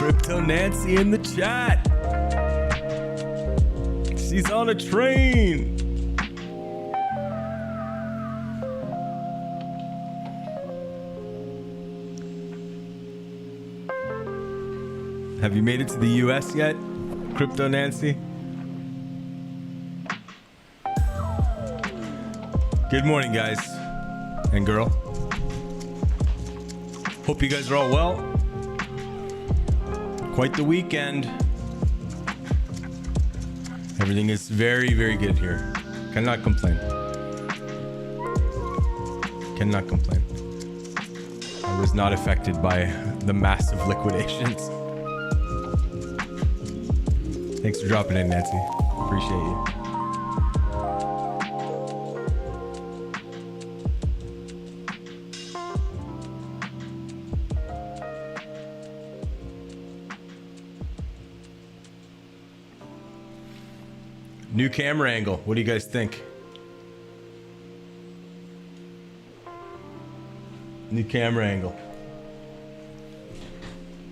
Crypto Nancy in the chat. She's on a train. Have you made it to the US yet, Crypto Nancy? Good morning, guys and girl. Hope you guys are all well. Quite the weekend. Everything is very, very good here. Cannot complain. Cannot complain. I was not affected by the massive liquidations. Thanks for dropping in, Nancy. Appreciate you. New camera angle. What do you guys think? New camera angle.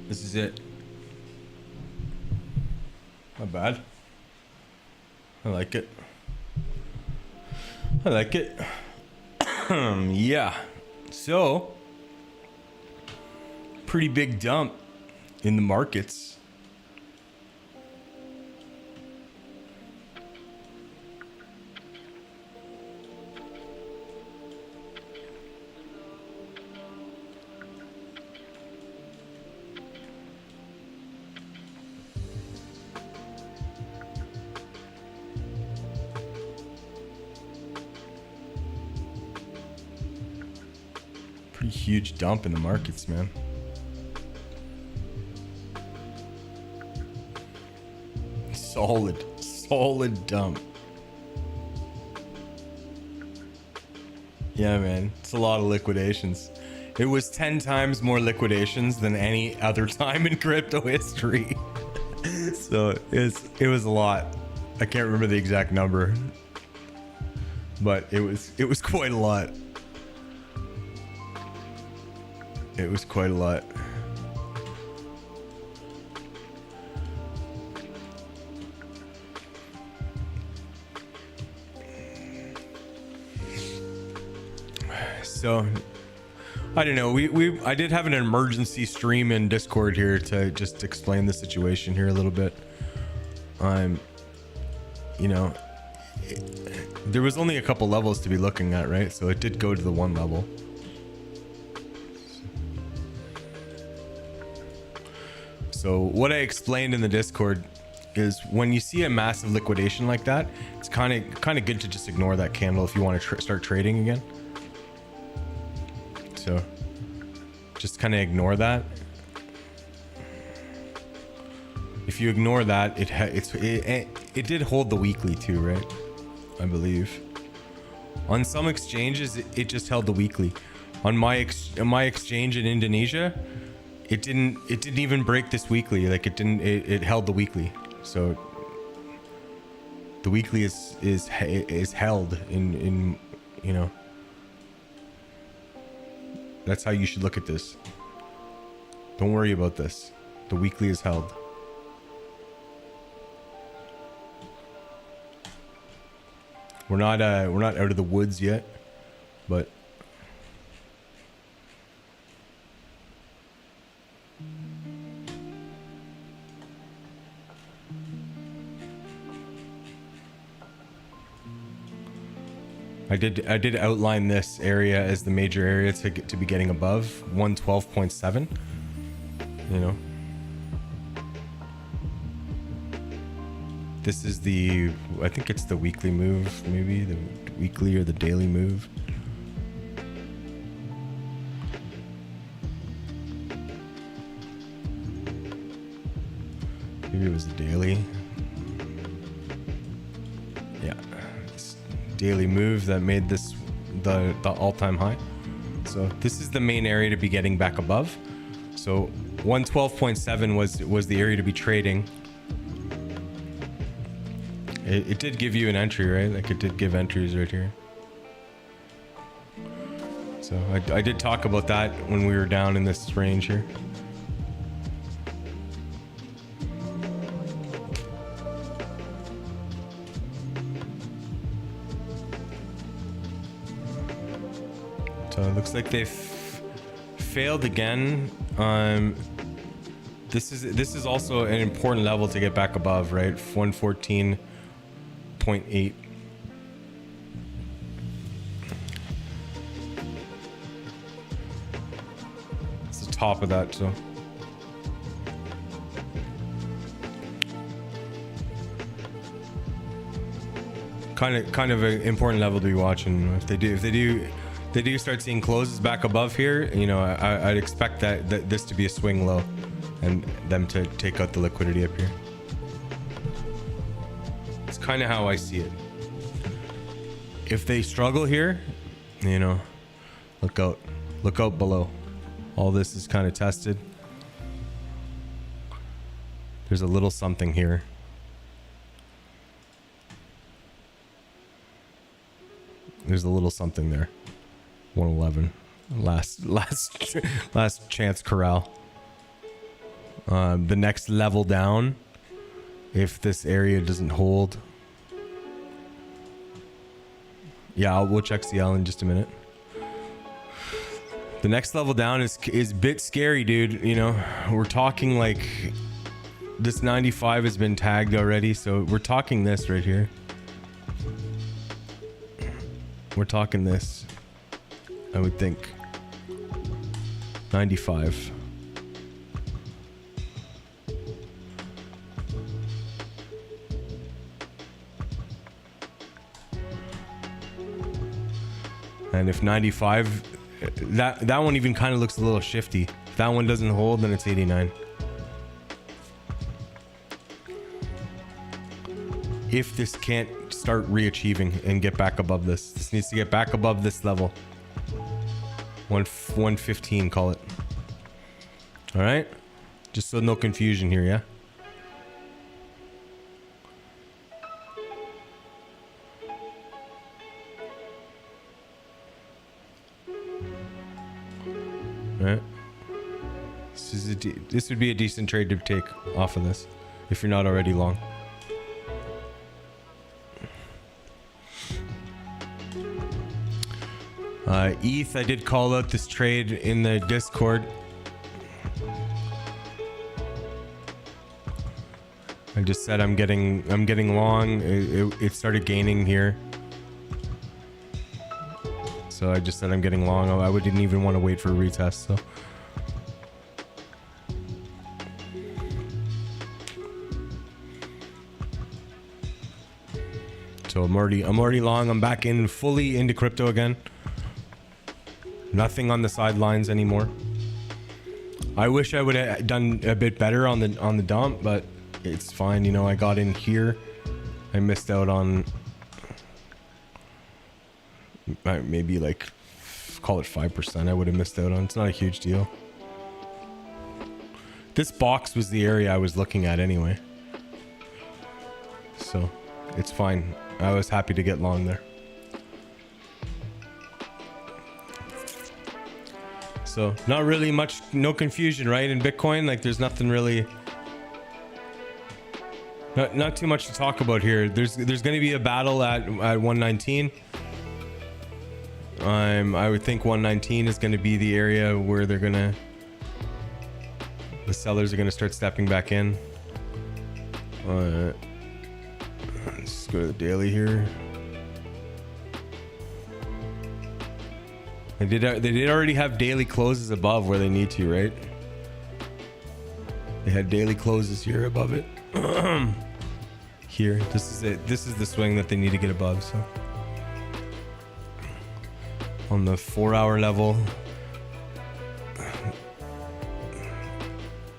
This is it. Not bad. I like it. I like it. Yeah. So, pretty big dump in the markets. Pretty huge dump in the markets, man. Solid dump. Yeah, man, it's a lot of liquidations. It was 10 times more liquidations than any other time in crypto history. So it was a lot. I can't remember the exact number, but it was quite a lot. It was quite a lot. So I don't know. I did have an emergency stream in Discord here to just explain the situation here a little bit. You know, there was only a couple levels to be looking at, right? So it did go to the one level. So what I explained in the Discord is when you see a massive liquidation like that, it's kind of good to just ignore that candle if you want to start trading again. So just kind of ignore that. If you ignore that, it did hold the weekly too, right? I believe on some exchanges it just held the weekly. On my exchange in Indonesia, it didn't even break this weekly. Like it held the weekly. So the weekly is held in you know. That's how you should look at this. Don't worry about this. The weekly is held. We're not out of the woods yet, but I did outline this area as the major area to be getting above 112.7. You know, this is I think it's the weekly move, maybe the weekly or the daily move. Maybe it was the daily. Yeah. Daily move that made this the all-time high. So this is the main area to be getting back above. So 112.7 was the area to be trading. It did give you an entry, right? Like it did give entries right here. So I did talk about that when we were down in this range here. So it looks like they've failed again. This is also an important level to get back above, right? 114.8. It's the top of that, so. Kind of an important level to be watching. If they do start seeing closes back above here, you know, I'd expect that this to be a swing low and them to take out the liquidity up here. It's kind of how I see it. If they struggle here, you know, look out below. All this is kind of tested. There's a little something here. There's a little something there. 111, last chance corral. The next level down, if this area doesn't hold, Yeah, we'll check CL in just a minute. The next level down is a bit scary, dude. You know, we're talking like this 95 has been tagged already, so we're talking this right here. We're talking this, I would think. 95. And if 95, that one even kind of looks a little shifty. If that one doesn't hold, then it's 89. If this can't start re-achieving and get back above this needs to get back above this level. 115, call it. All right, just so no confusion here, yeah. All right. This would be a decent trade to take off of this if you're not already long. ETH, I did call out this trade in the Discord. I just said I'm getting long. It started gaining here, so I just said I'm getting long. I didn't even want to wait for a retest. So I'm already long. I'm back in fully into crypto again. Nothing on the sidelines anymore. I wish I would have done a bit better on the dump, but it's fine. You know, I got in here. I missed out on maybe like, call it 5%. I would have missed out on. It's not a huge deal. This box was the area I was looking at anyway, so it's fine. I was happy to get long there. So not really much, no confusion, right? In Bitcoin, like there's nothing really, not too much to talk about here. There's going to be a battle at 119. I would think 119 is going to be the area where the sellers are going to start stepping back in. Let's go to the daily here. They did already have daily closes above where they need to, right? They had daily closes here above it. Here, this is it. This is the swing that they need to get above. So on the 4-hour level,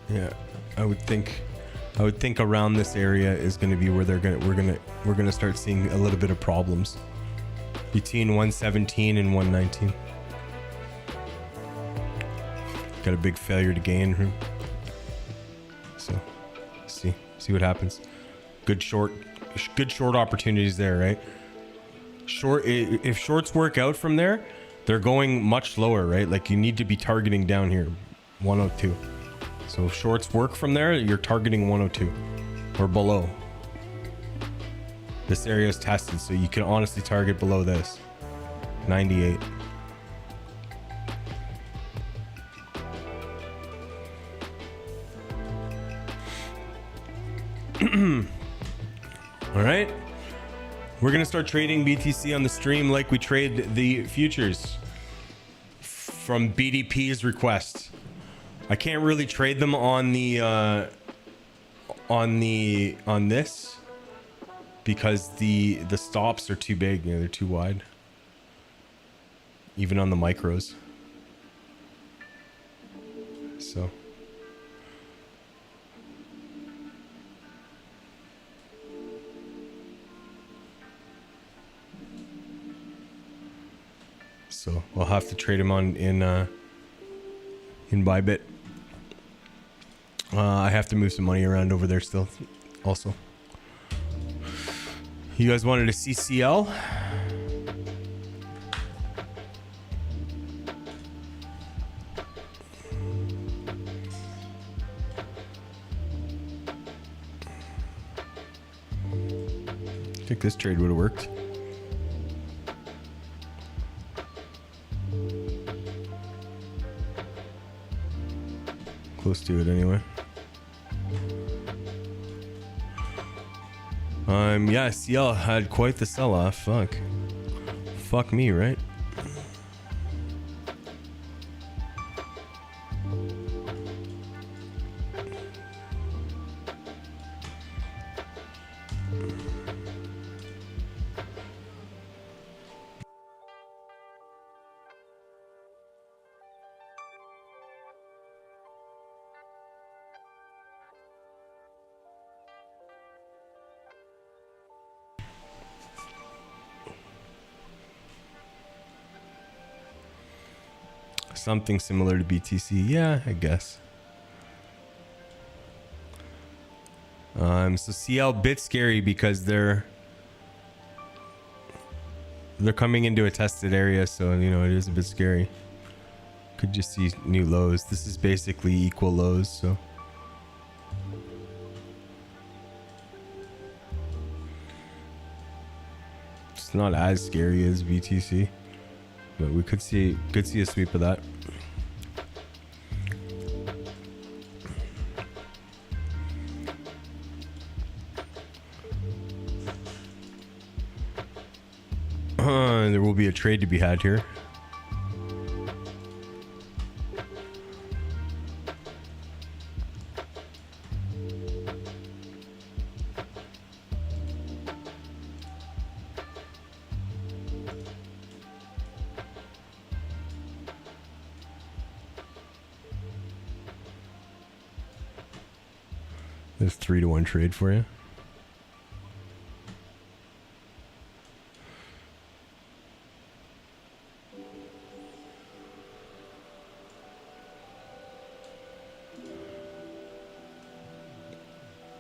yeah, I would think around this area is going to be where we're gonna start seeing a little bit of problems between 117 and 119. Got a big failure to gain here. So see what happens. Good short opportunities there, right? If shorts work out from there, they're going much lower, right? Like you need to be targeting down here, 102. So if shorts work from there, you're targeting 102 or below. This area is tested, so you can honestly target below this, 98. All right, we're gonna start trading BTC on the stream like we trade the futures from BDP's request. I can't really trade them on this because the stops are too big. You know, they're too wide, even on the micros. So I'll have to trade him on in Bybit. I have to move some money around over there still. Also, you guys wanted a CCL? I think this trade would have worked. Close to it anyway. Yeah, CL had quite the sell-off. Fuck me, right? Something similar to BTC, yeah, I guess. So CL bit scary because they're coming into a tested area, so you know it is a bit scary. Could just see new lows. This is basically equal lows, so it's not as scary as BTC, but we could see a sweep of that. There will be a trade to be had here. There's 3-to-1 trade for you.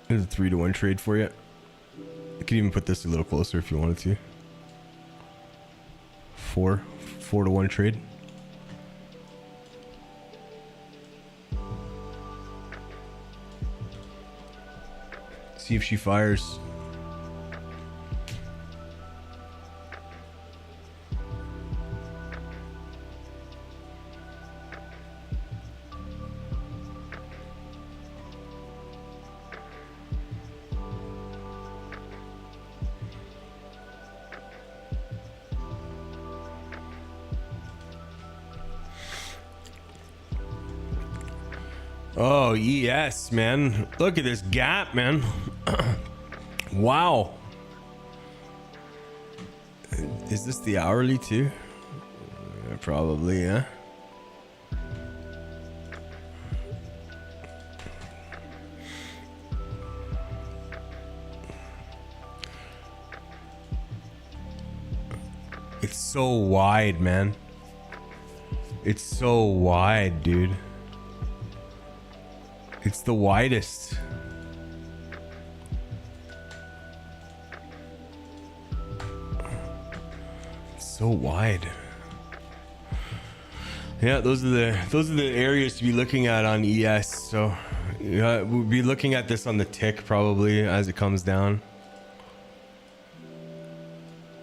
There's a 3-to-1 trade for you. I could even put this a little closer if you wanted to. 4-to-1 trade. See if she fires. Oh, yes, man. Look at this gap, man. Wow. Is this the hourly too? Probably, yeah. It's so wide, man. It's so wide, dude. It's the widest. It's so wide. Yeah, those are the areas to be looking at on ES. So yeah, we'll be looking at this on the tick probably as it comes down.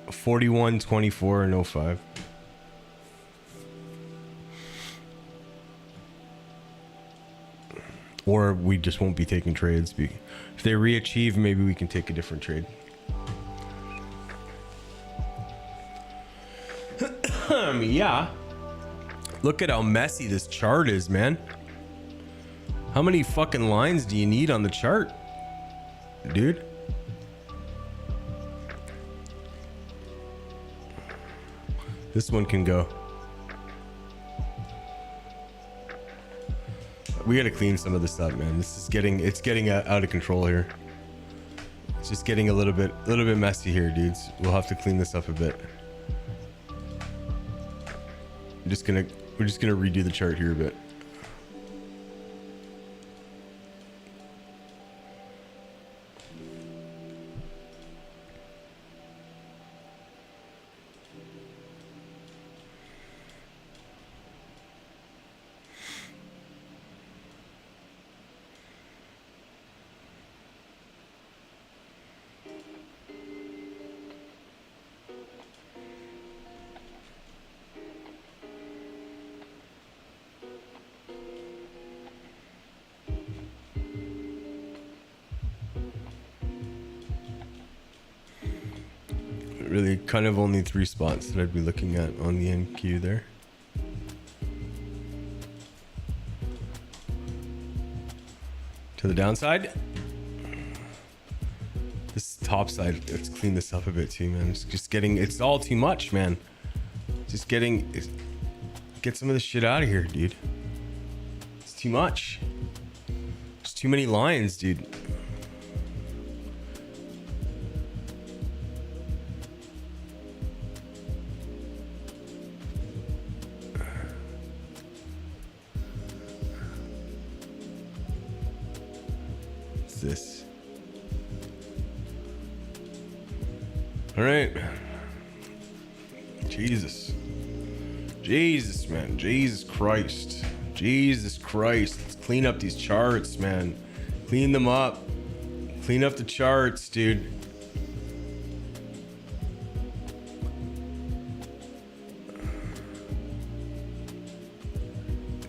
41.24 and 05. Or we just won't be taking trades. If they re-achieve, maybe we can take a different trade. Yeah. Look at how messy this chart is, man. How many fucking lines do you need on the chart, dude? This one can go. We gotta clean some of this up, man. This is getting out of control here. It's just getting a little bit messy here, dudes. We'll have to clean this up a bit. We're just gonna redo the chart here a bit. really kind of only 3 spots that I'd be looking at on the NQ there. To the downside. This top side, let's clean this up a bit too, man. It's just getting, it's all too much, man. Just getting, get some of this shit out of here, dude. It's too much. There's too many lines, dude. What's this? All right. Jesus, man. Jesus Christ. Jesus Christ. Let's clean up these charts, man. Clean them up. Clean up the charts, dude.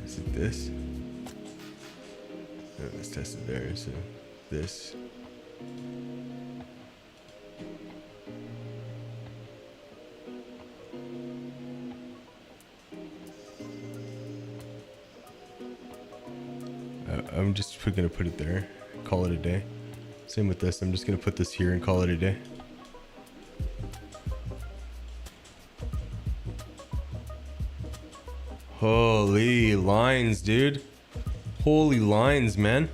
Is it this? No, let's test it there. So this. I'm just gonna put it there, call it a day. Same with this, I'm just gonna put this here and call it a day. Holy lines, dude. Holy lines, man.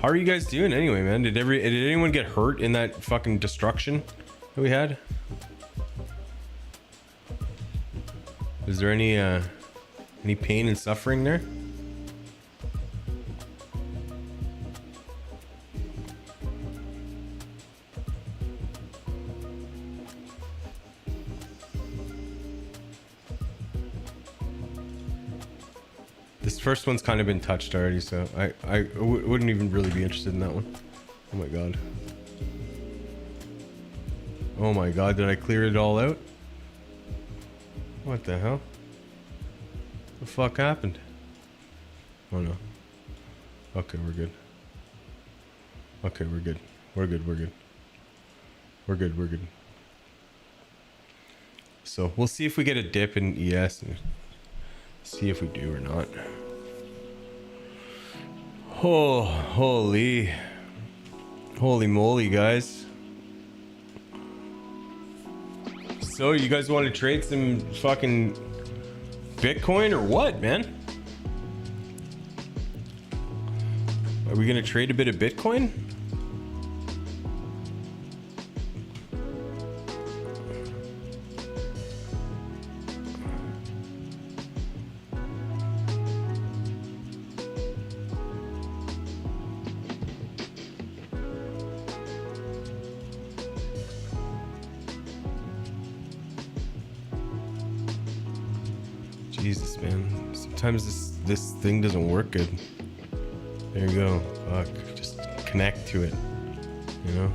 How are you guys doing anyway, man? Did anyone get hurt in that fucking destruction that we had? Is there any pain and suffering there? This first one's kind of been touched already, so I wouldn't even really be interested in that one. Oh my god. Oh my god, did I clear it all out? What the hell? The fuck happened? Oh no. Okay, we're good. Okay, we're good. We're good, we're good. We're good, we're good. So we'll see if we get a dip in ES and see if we do or not. Oh, holy moly, guys. So you guys want to trade some fucking Bitcoin or what, man? Are we gonna trade a bit of Bitcoin? Jesus, man. Sometimes this thing doesn't work good. There you go. Fuck. Just connect to it. You know?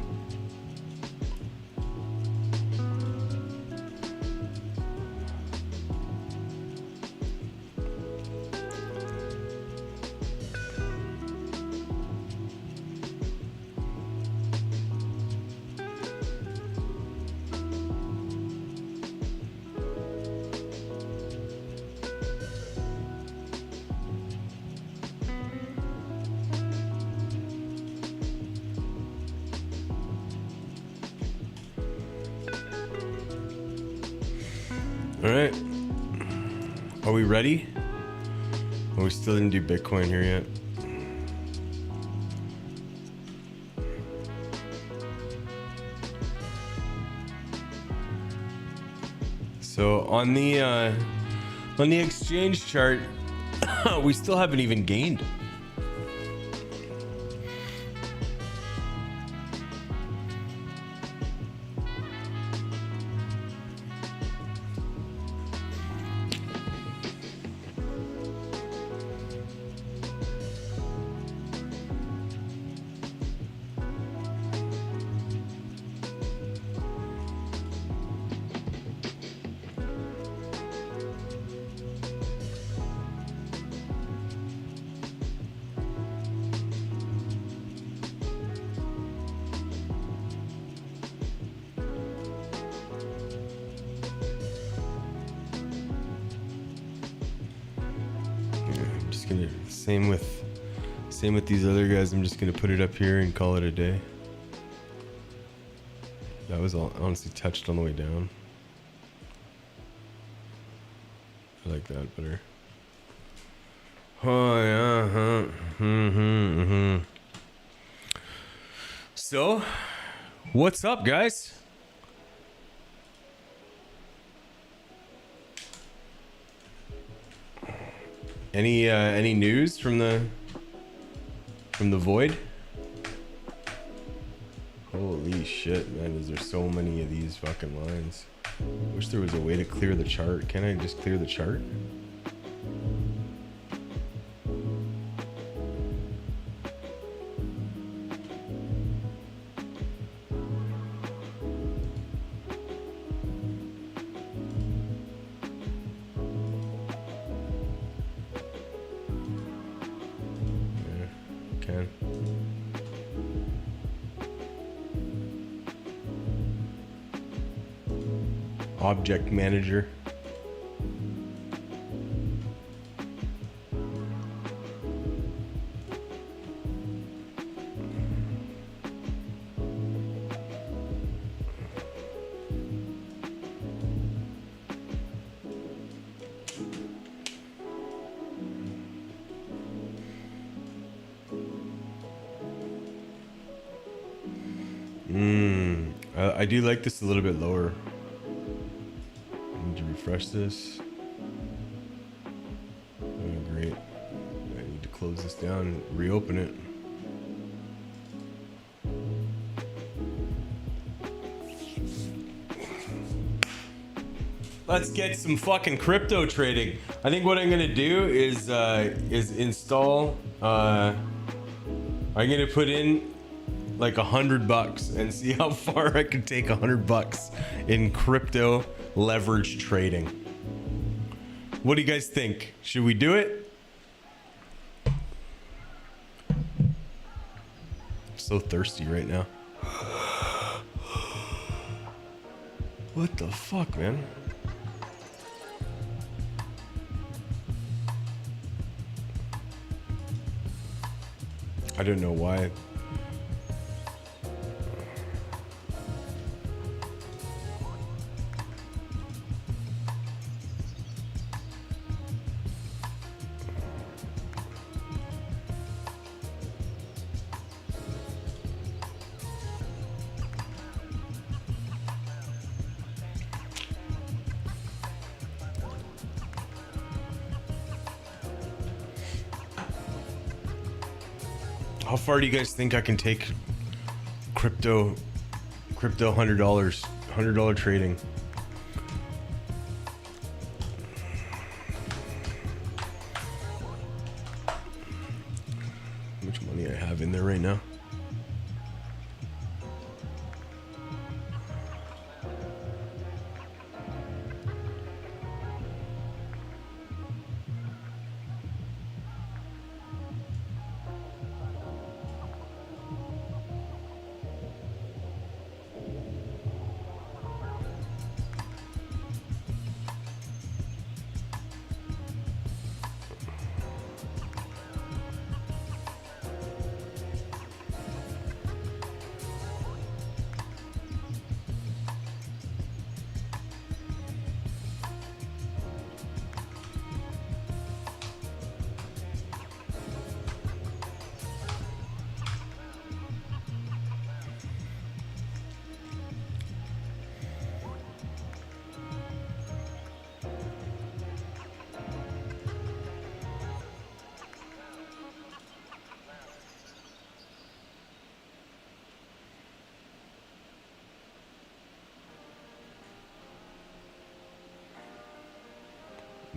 All right. Are we ready? Oh, we still didn't do Bitcoin here yet. So on the exchange chart, we still haven't even gained. gonna same with these other guys. I'm just gonna put it up here and call it a day. That was honestly touched on the way down. I like that better. Oh yeah. So, what's up, guys? Any news from the void? Holy shit, man, is there so many of these fucking lines? Wish there was a way to clear the chart. Can I just clear the chart? Object manager. I do like this a little bit lower. Refresh this. Oh, great. I need to close this down and reopen it. Let's get some fucking crypto trading. I think what I'm gonna do is install. I'm gonna put in like $100 and see how far I can take $100 in crypto leverage trading. What do you guys think? Should we do it? I'm so thirsty right now. What the fuck, man? I don't know why. How far do you guys think I can take crypto $100 trading? How much money I have in there right now?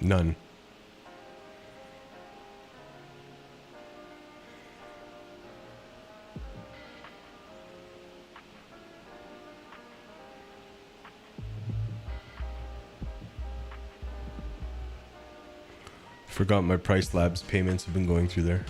None. Forgot my Price Labs payments have been going through there.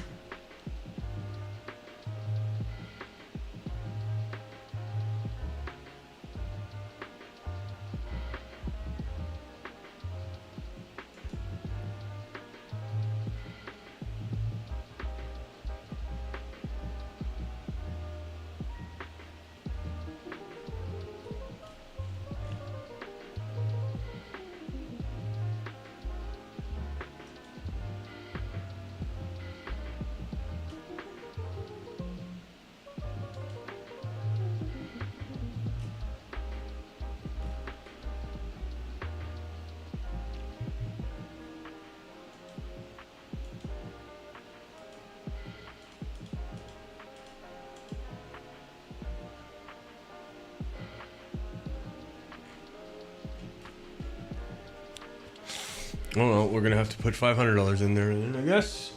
I don't know. We're gonna have to put $500 in there, then, I guess.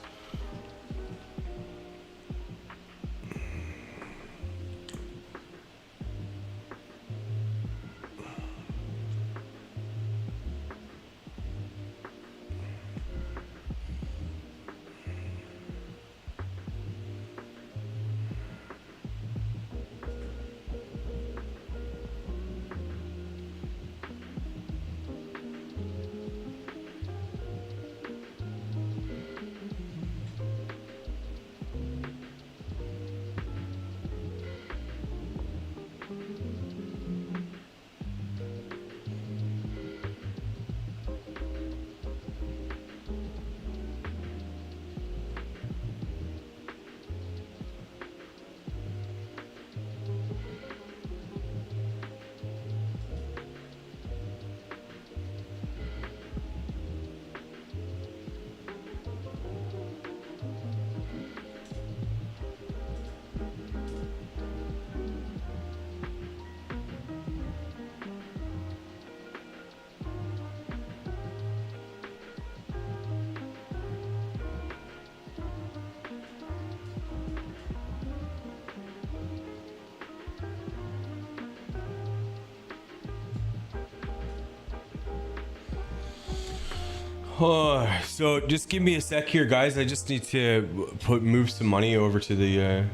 So just give me a sec here, guys. I just need to move some money over to the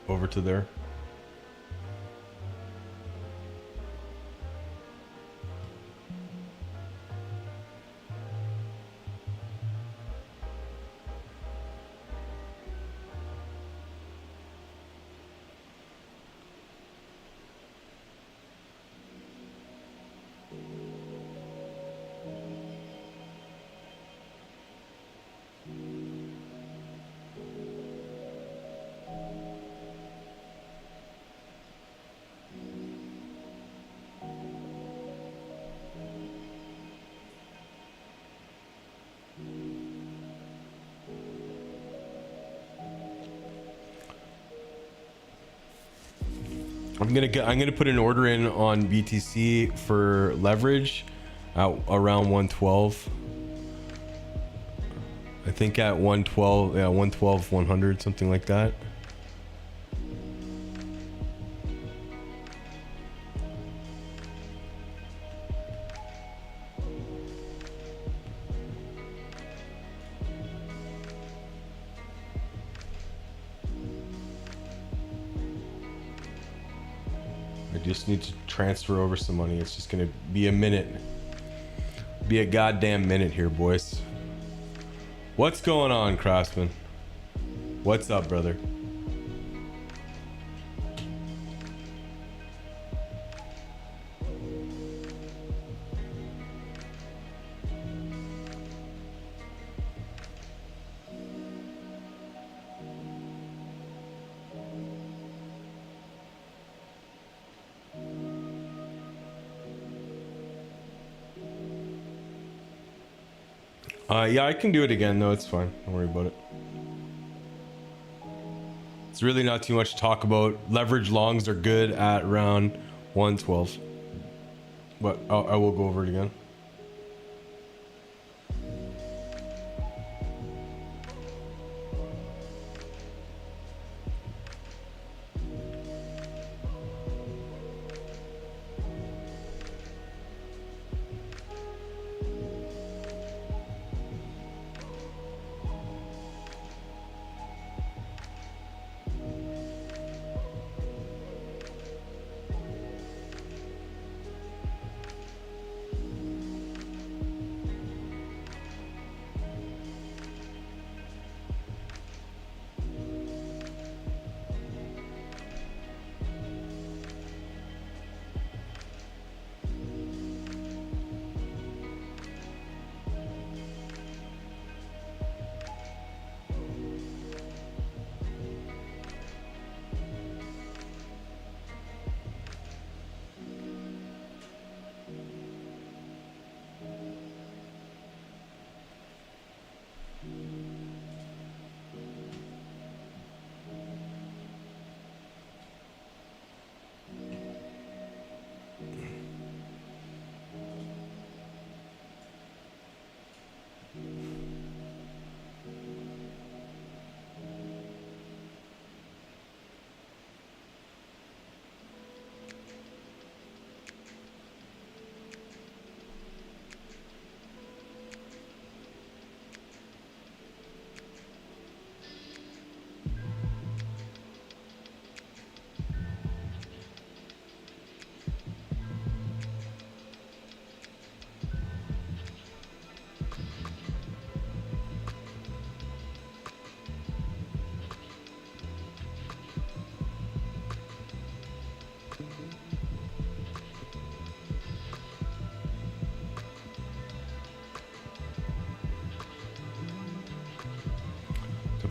over to there. I'm gonna put an order in on BTC for leverage at around 112. I think at 112, yeah, 112, 100, something like that. Just need to transfer over some money. It's just gonna be a minute. Be a goddamn minute here, boys. What's going on, Craftsman? What's up, brother? Yeah, I can do it again. No, it's fine. Don't worry about it. It's really not too much to talk about. Leverage longs are good at around 112. But I will go over it again.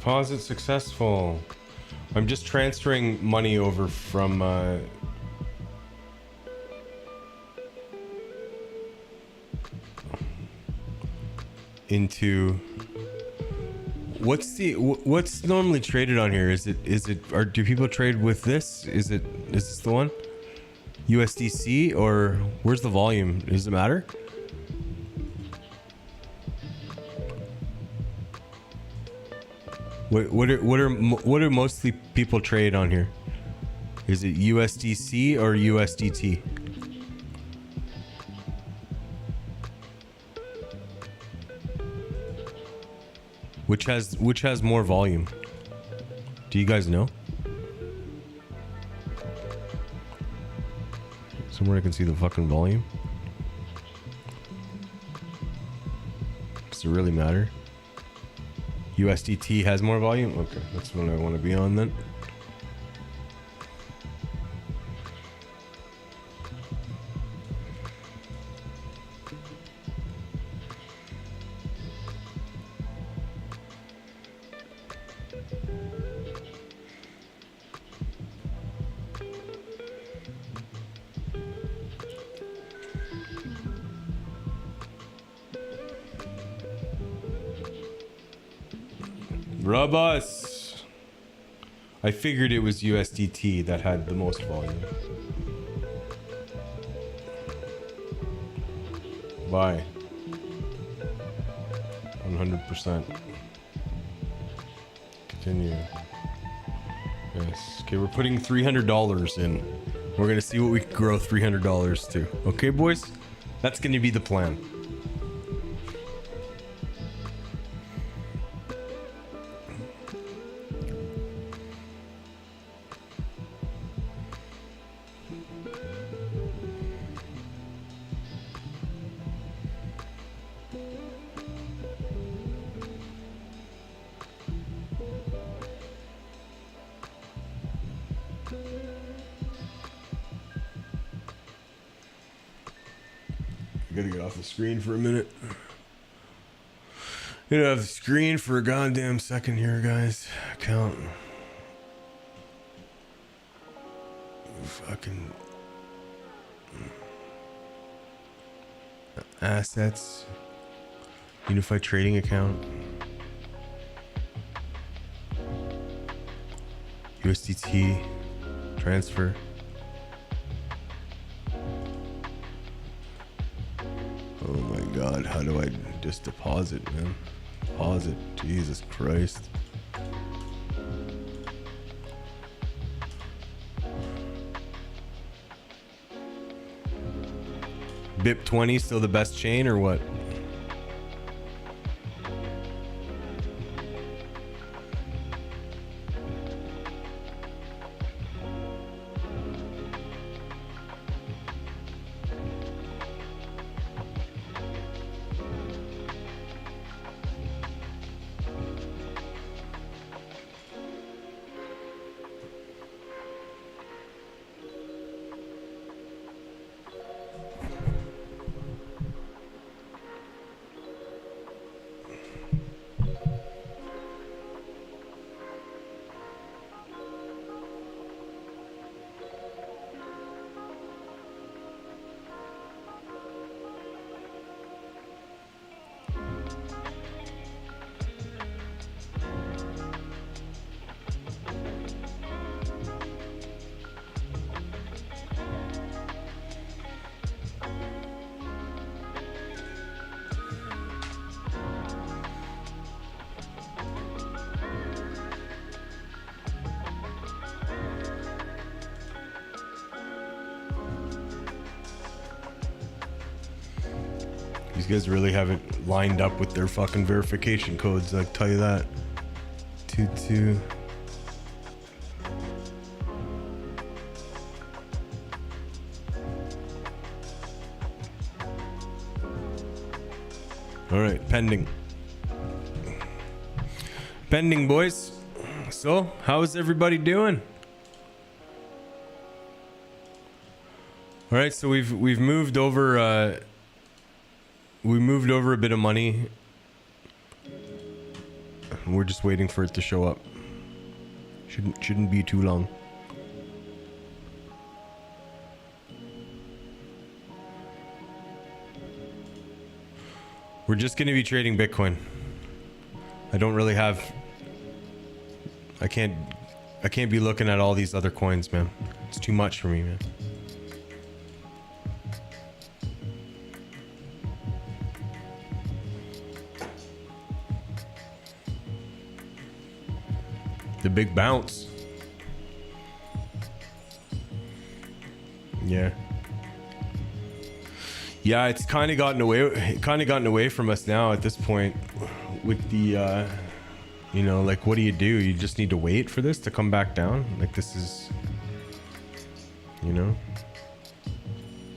Deposit successful. I'm just transferring money over from into what's normally traded on here? Is it or do people trade with this? Is this the one? USDC, or where's the volume? Does it matter? What are mostly people trade on here? Is it USDC or USDT? Which has more volume? Do you guys know? Somewhere I can see the fucking volume. Does it really matter? USDT has more volume? Okay, that's what I want to be on then. Robust. I figured it was USDT that had the most volume. Buy. 100%. Continue. Yes. Okay, we're putting $300 in. We're gonna see what we can grow $300 to. Okay, boys? That's gonna be the plan. I gotta get off the screen for a minute. Get off the screen for a goddamn second here, guys. Count. Fucking assets. Unified trading account. USDT transfer. Oh my god, how do I just deposit, man? Deposit, Jesus Christ. BIP20 still the best chain or what? These guys really have it lined up with their fucking verification codes, I tell you that. 22. All right, pending. Pending, boys. So, how's everybody doing? All right, so we've moved over. We moved over a bit of money. We're just waiting for it to show up. Shouldn't be too long. We're just going to be trading Bitcoin. I don't really have... I can't be looking at all these other coins, man. It's too much for me, man. The big bounce. Yeah. Yeah, it's kind of gotten away from us now at this point with the you know, like, what do? You just need to wait for this to come back down? Like, this is, you know,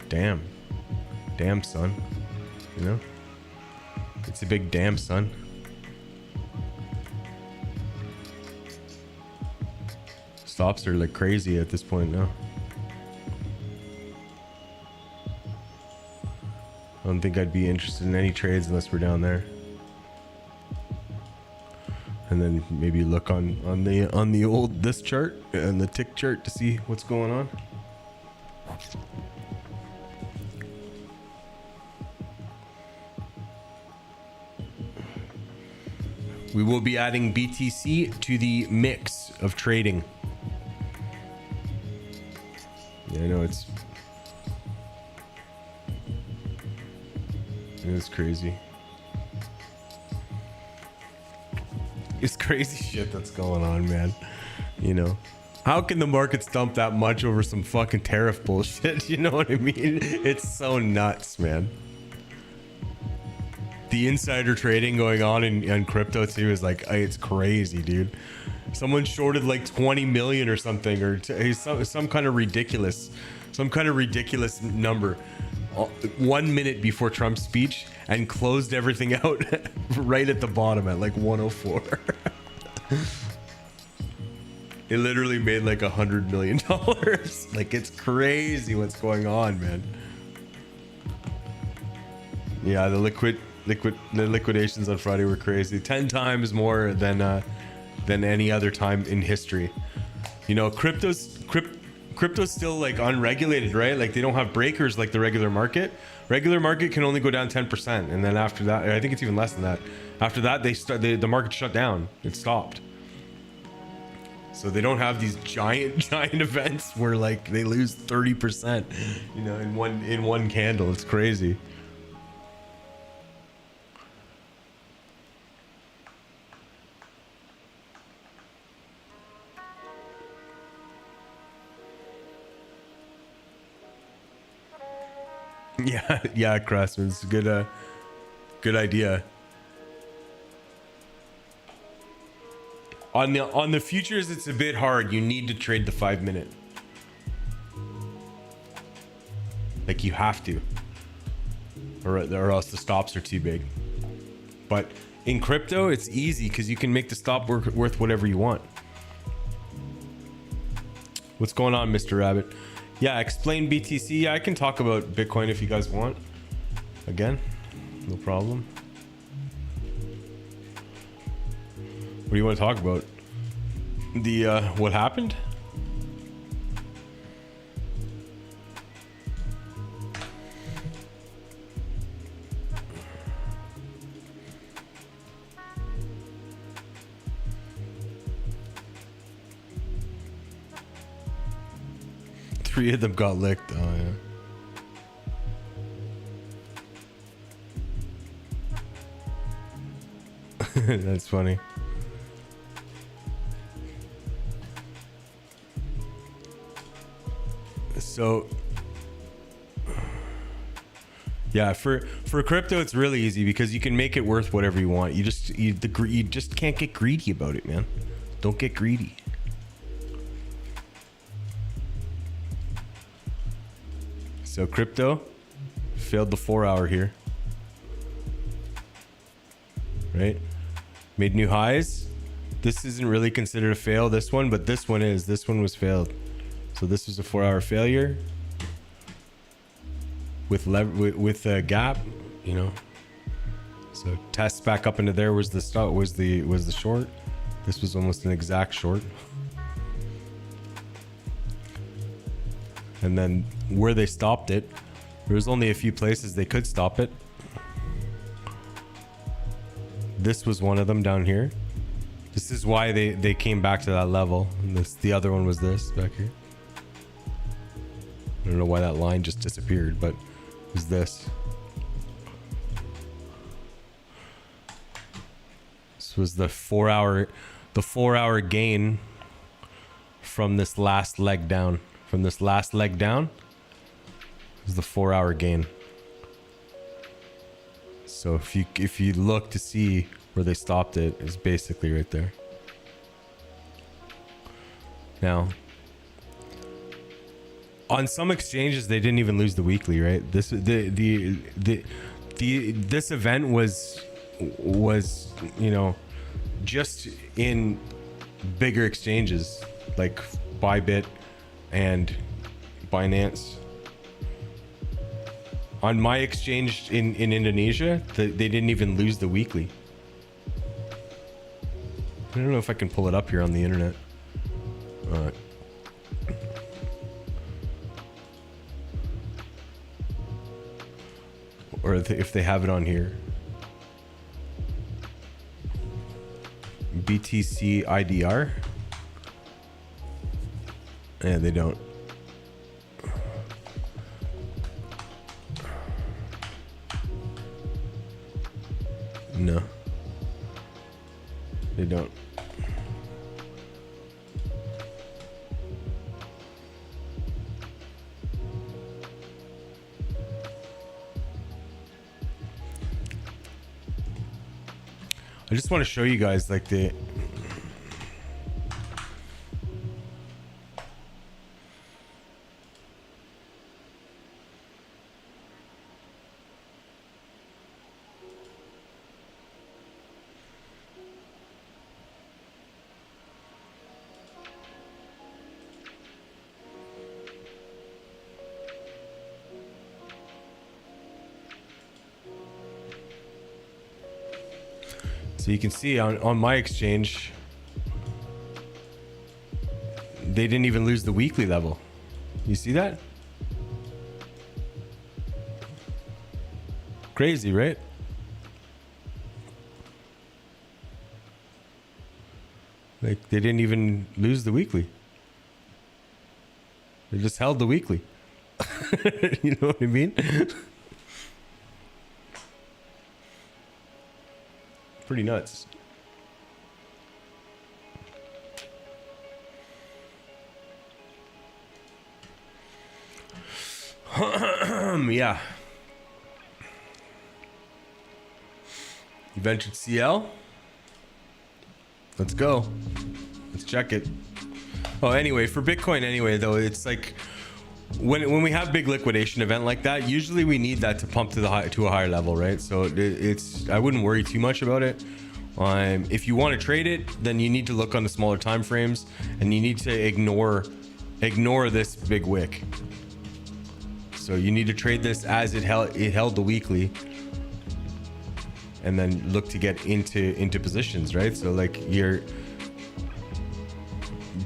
damn son, you know, it's a big damn son. Stops are like crazy at this point now. I don't think I'd be interested in any trades unless we're down there. And then maybe look on the old this chart and the tick chart to see what's going on. We will be adding BTC to the mix of trading. Yeah, I know it's crazy. It's crazy shit that's going on, man. You know, how can the markets dump that much over some fucking tariff bullshit? You know what I mean? It's so nuts, man. The insider trading going on in crypto too is like, it's crazy, dude. Someone shorted like 20 million or something, or some kind of ridiculous number 1 minute before Trump's speech, and closed everything out right at the bottom at like 104. It literally made like $100 million. Like, it's crazy what's going on, man. Yeah, the liquidations on Friday were crazy. 10 times more than any other time in history. You know, crypto's still like unregulated, right? Like, they don't have breakers like the regular market. Regular market can only go down 10%, and then after that, I think it's even less than that. After that, the market shut down. It stopped. So they don't have these giant events where like they lose 30%, you know, in one candle. It's crazy. Yeah, Craftsman, it's a good idea. On the futures, it's a bit hard. You need to trade the 5 minute. Like, you have to, or else the stops are too big. But in crypto, it's easy because you can make the stop worth whatever you want. What's going on, Mr. Rabbit? Yeah, explain BTC. Yeah, I can talk about Bitcoin if you guys want. Again, no problem. What do you want to talk about? The what happened? Three of them got licked. Oh yeah. That's funny. So yeah, for crypto, it's really easy because you can make it worth whatever you want. You just can't get greedy about it, man. Don't get greedy. So crypto failed the 4 hour here, right? Made new highs. This isn't really considered a fail, this one, but this one is. This one was failed. So this was a 4 hour failure with a gap, you know. So test back up into there was the start, was the short. This was almost an exact short. And then where they stopped it, there was only a few places they could stop it. This was one of them down here. This is why they came back to that level. And the other one was this back here. I don't know why that line just disappeared, but it was this. This was the 4 hour gain from this last leg down. From this last leg down is the 4 hour gain. So if you look to see where they stopped it, it's basically right there. Now, on some exchanges they didn't even lose the weekly, right? This event was you know, just in bigger exchanges like Bybit and Binance. On my exchange in Indonesia, they didn't even lose the weekly. I don't know if I can pull it up here on the internet. Or if they have it on here. BTC IDR. Yeah, they don't. No. They don't. I just want to show you guys like the so you can see on my exchange, they didn't even lose the weekly level. You see that? Crazy, right? Like they didn't even lose the weekly. They just held the weekly. You know what I mean? Pretty nuts. Yeah. You ventured CL? Let's go. Let's check it. Oh, anyway, for Bitcoin anyway, though, it's like when we have big liquidation event like that, usually we need that to pump to a higher level, right? So it's I wouldn't worry too much about it. If you want to trade it, then you need to look on the smaller time frames, and you need to ignore this big wick. So you need to trade this as it held the weekly, and then look to get into positions, right? So like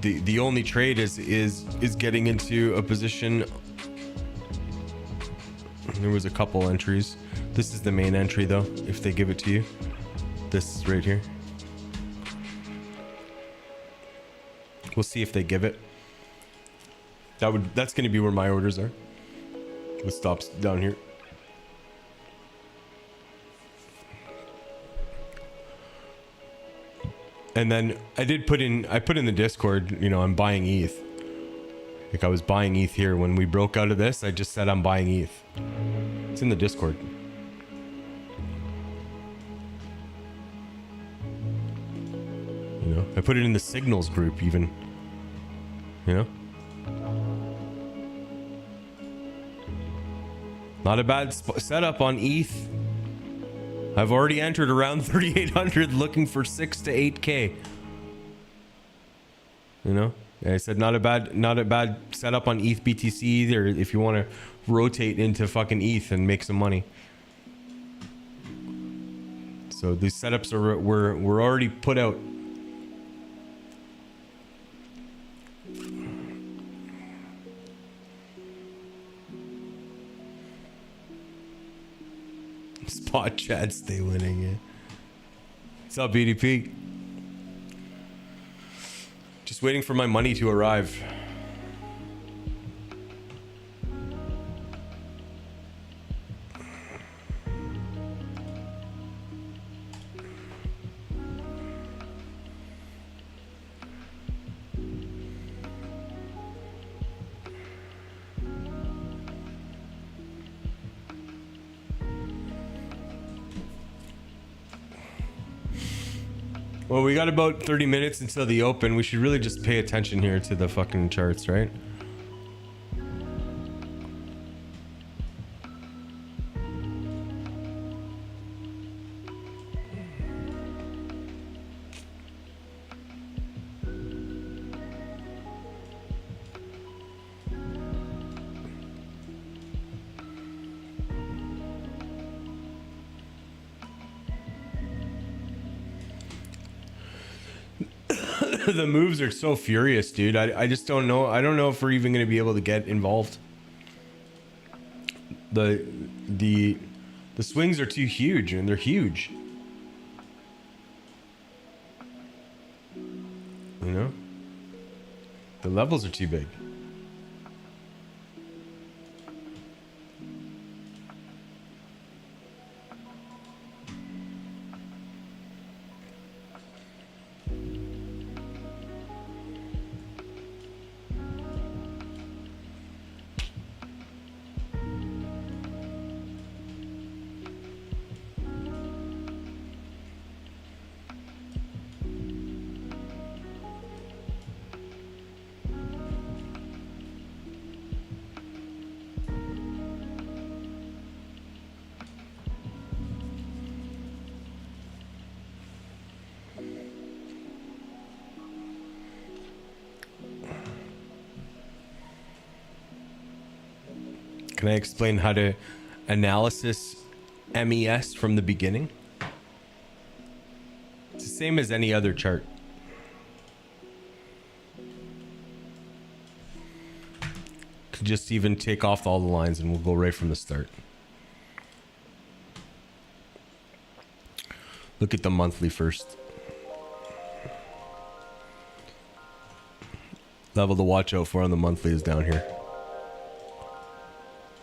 the only trade is getting into a position. There was a couple entries. This is the main entry though, if they give it to you. This right here. We'll see if they give it. That's going to be where my orders are. With stops down here. And then I put in the Discord, you know, I'm buying ETH. Like I was buying ETH here when we broke out of this. I just said I'm buying ETH. It's in the Discord. You know, I put it in the signals group even. You know? Not a bad setup on ETH. I've already entered around 3,800 looking for 6 to 8K. You know? I said not a bad setup on ETH BTC either if you want to rotate into fucking ETH and make some money. So these setups are we're already put out. Spot Chad stay winning, yeah. What's up, BDP? Just waiting for my money to arrive. Well, we got about 30 minutes until the open. We should really just pay attention here to the fucking charts, right? The moves are so furious, dude. I just don't know. I don't know if we're even going to be able to get involved. The swings are too huge, and they're huge. You know? The levels are too big. Can I explain how to analysis MES from the beginning? It's the same as any other chart. Could just even take off all the lines and we'll go right from the start. Look at the monthly first. Level to watch out for on the monthly is down here.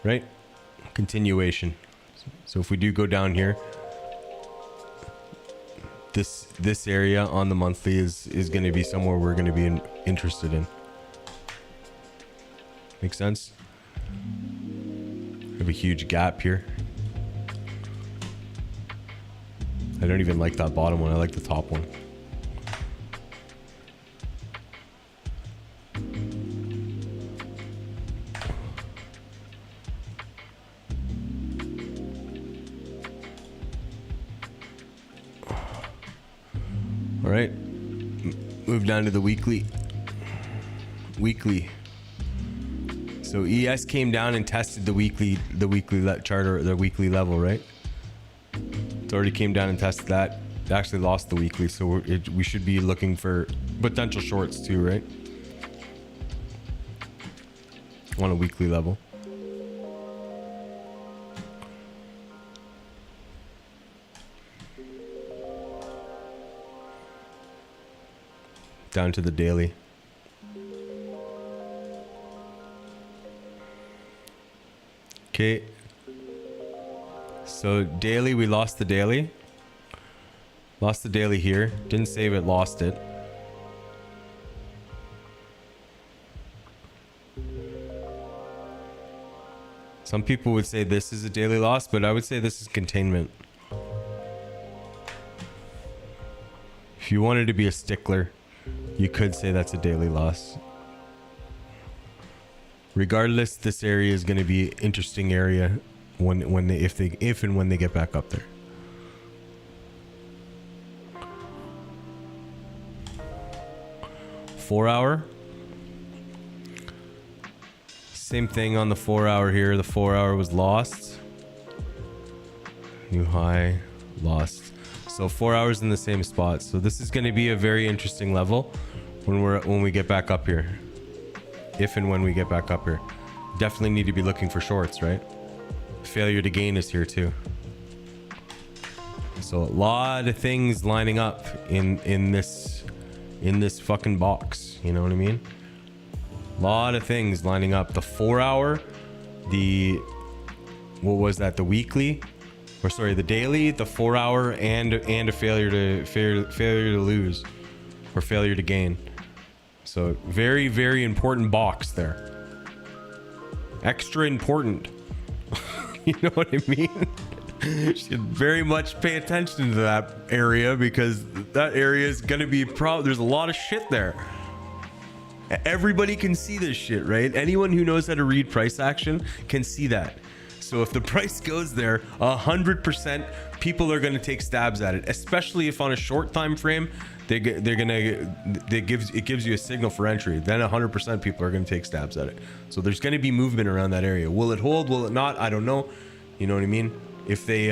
Right? Continuation. So if we do go down here, this area on the monthly is going to be somewhere we're going to be interested in. Make sense? We have a huge gap here. I don't even like that bottom one. I like the top one. All right, move down to the weekly. So ES came down and tested the weekly chart or the weekly level, right? It already came down and tested that. It actually lost the weekly, so we should be looking for potential shorts too, right? On a weekly level. Down to the daily. Okay. So daily, we lost the daily. Lost the daily here. Didn't save it, lost it. Some people would say this is a daily loss, but I would say this is containment. If you wanted to be a stickler, you could say that's a daily loss. Regardless, this area is going to be an interesting area if and when they get back up there. Four hour. Same thing on the 4 hour here. The 4 hour was lost. New high, lost. So 4 hours in the same spot. So this is going to be a very interesting level when we get back up here. If and when we get back up here. Definitely need to be looking for shorts, right? Failure to gain is here too. So a lot of things lining up in this fucking box. You know what I mean? A lot of things lining up. The 4 hour, what was that? The weekly, or sorry, the daily, the 4 hour, and a failure to lose, or failure to gain. So very, very important box there. Extra important. You know what I mean? You should very much pay attention to that area, because that area is gonna be there's a lot of shit there. Everybody can see this shit, right? Anyone who knows how to read price action can see that. So if the price goes there, 100% people are going to take stabs at it, especially if on a short time frame it gives you a signal for entry. Then 100% people are going to take stabs at it. So there's going to be movement around that area. Will it hold? Will it not? I don't know. You know what I mean? If they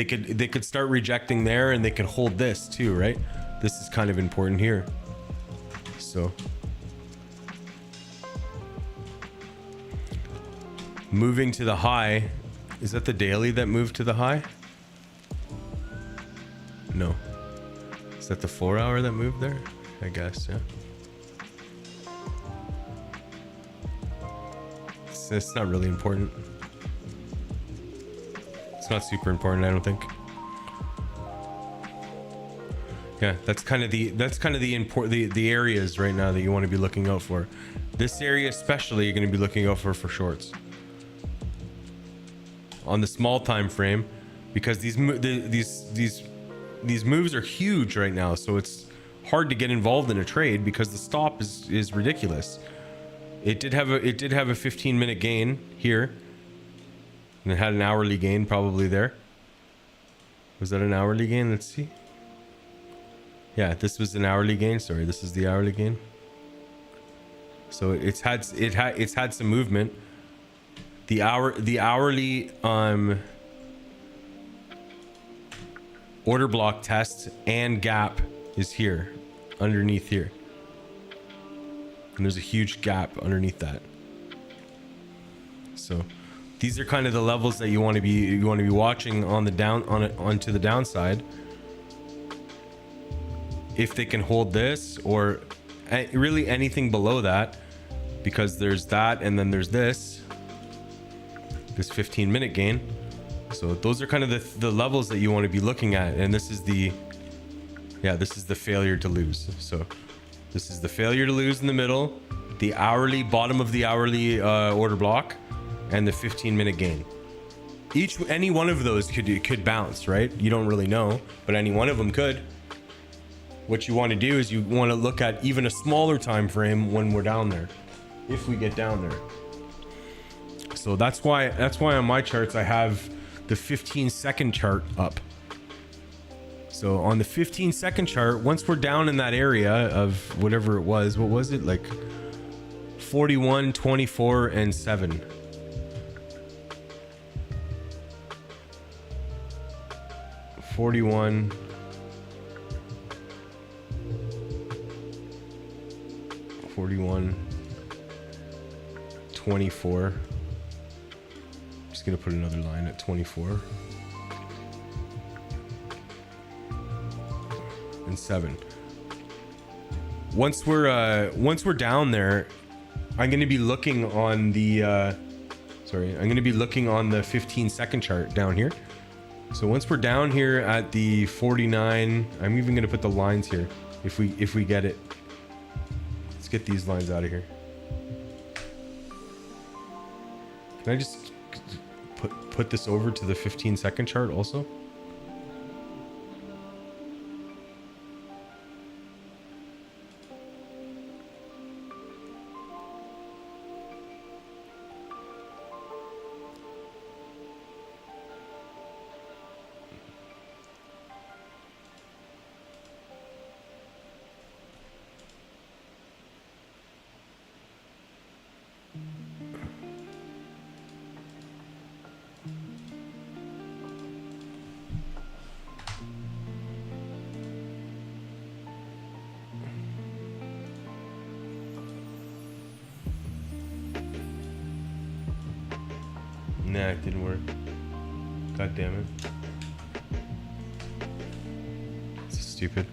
could start rejecting there, and they could hold this too, right? This is kind of important here. So moving to the high, is that the daily that moved to the high? No. Is that the 4 hour that moved there? I guess, yeah. It's not really important. It's not super important, I don't think. Yeah, that's kind of the areas right now that you want to be looking out for. This area especially, you're going to be looking out for shorts on the small time frame, because these moves are huge right now. So it's hard to get involved in a trade because the stop is ridiculous. It did have a 15-minute gain here, and it had an hourly gain probably there. Was that an hourly gain? Let's see. Yeah, this was an hourly gain. Sorry, this is the hourly gain. So it's had some movement. The hourly order block test and gap is here, underneath here, and there's a huge gap underneath that. So these are kind of the levels that you want to be watching on the onto the downside. If they can hold this, or really anything below that, because there's that, and then there's this 15-minute gain. So those are kind of the levels that you want to be looking at. And this is the failure to lose. So this is the failure to lose in the middle, the hourly bottom of the hourly order block, and the 15-minute gain. Any one of those could bounce, right? You don't really know, but any one of them could. What you want to do is you want to look at even a smaller time frame when we're down there, if we get down there. So that's why on my charts I have the 15-second chart up. So on the 15-second chart, once we're down in that area of whatever it was, what was it, like 41, 24, and 7. $41, 24. Just gonna put another line at 24 and 7. Once we're down there, I'm gonna be looking on the I'm gonna be looking on the 15-second chart down here. So once we're down here at the 49, I'm even gonna put the lines here if we get it. Let's get these lines out of here. Can I just put this over to the 15-second chart also? Nah, it didn't work. God damn it. This is stupid.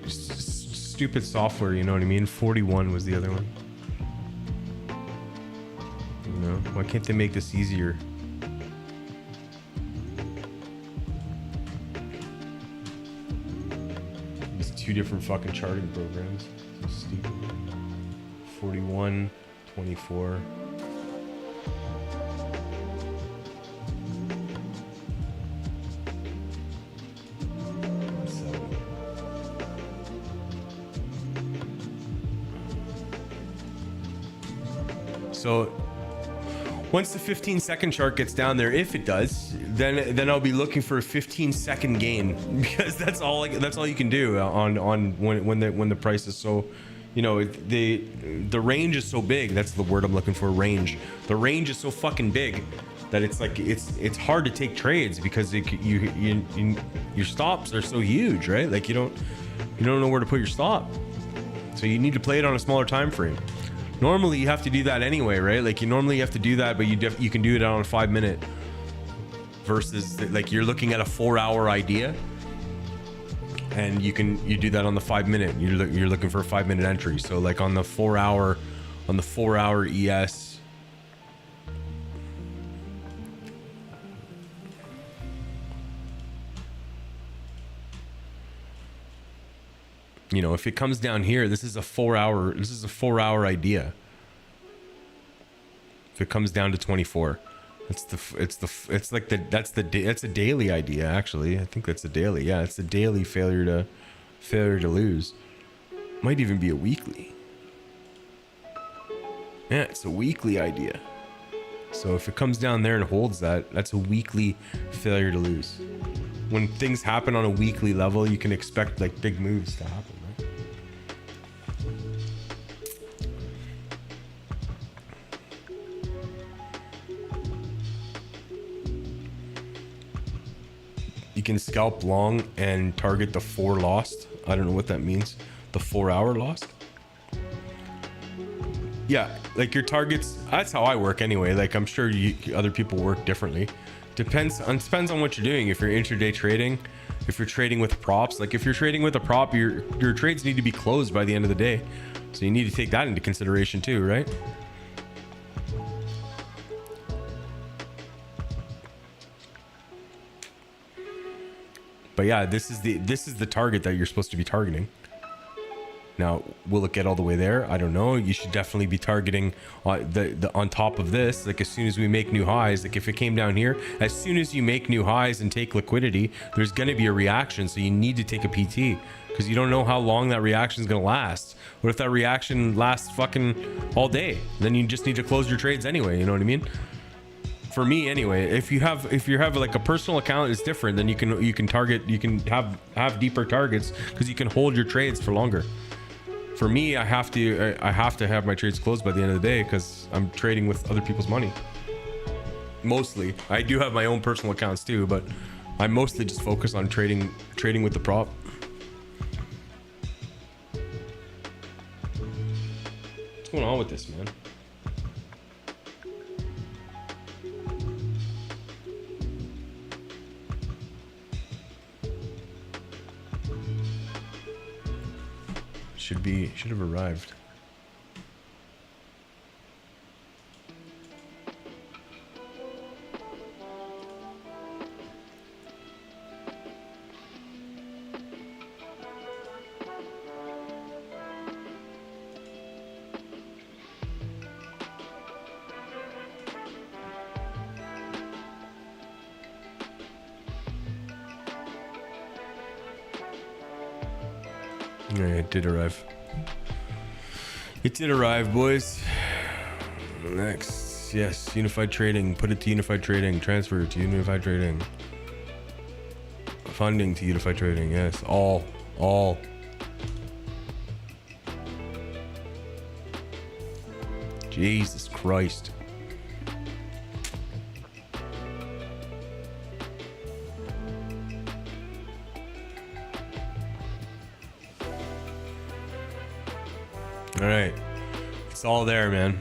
Stupid software, you know what I mean? 41 was the other one. You know, why can't they make this easier? These two different fucking charting programs. So stupid. 41, 24. So once the 15-second chart gets down there, if it does, then I'll be looking for a 15-second gain, because that's all you can do on when the price is so, you know, the range is so big. That's the word I'm looking for, range. The range is so fucking big that it's like it's hard to take trades, because your stops are so huge, right? Like you don't know where to put your stop, so you need to play it on a smaller time frame. Normally you have to do that anyway, right? Like you normally have to do that, but you can do it on a 5-minute versus like you're looking at a 4-hour idea, and you do that on the 5-minute. You're looking for a 5-minute entry. So like on the 4-hour ES, you know, if it comes down here, this is a 4-hour idea. If it comes down to 24, that's a daily idea, actually. I think that's a daily. Yeah, it's a daily failure to lose. Might even be a weekly. Yeah, it's a weekly idea. So if it comes down there and holds that, that's a weekly failure to lose. When things happen on a weekly level, you can expect like big moves to happen, right? You can scalp long and target the 4 lost. I don't know what that means. The 4-hour lost. Yeah, like your targets. That's how I work anyway. Like I'm sure other people work differently. Depends on what you're doing. If you're intraday trading, if you're trading with props, like if you're trading with a prop, your trades need to be closed by the end of the day. So you need to take that into consideration too, right? But yeah, this is the target that you're supposed to be targeting. Now, will it get all the way there? I don't know. You should definitely be targeting on top of this. Like as soon as we make new highs, like if it came down here, as soon as you make new highs and take liquidity, there's going to be a reaction. So you need to take a PT, because you don't know how long that reaction is going to last. What if that reaction lasts fucking all day? Then you just need to close your trades anyway. You know what I mean? For me anyway, if you have like a personal account, it's different. Then you can have deeper targets, because you can hold your trades for longer. For me, I have to have my trades closed by the end of the day, because I'm trading with other people's money. Mostly, I do have my own personal accounts too, but I mostly just focus on trading with the prop. What's going on with this, man? Should have arrived. Yeah, it did arrive. It did arrive, boys. Next, yes, unified trading. Put it to unified trading. Transfer to unified trading. Funding to unified trading. Yes, all. Jesus Christ. All right, it's all there, man.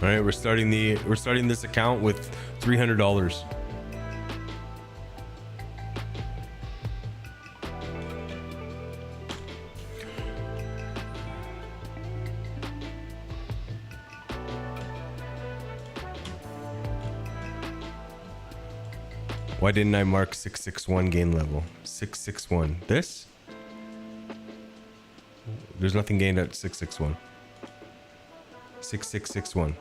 All right, we're starting this account with $300. Why didn't I mark 661 gain level? 661. This? There's nothing gained at 661. 6661.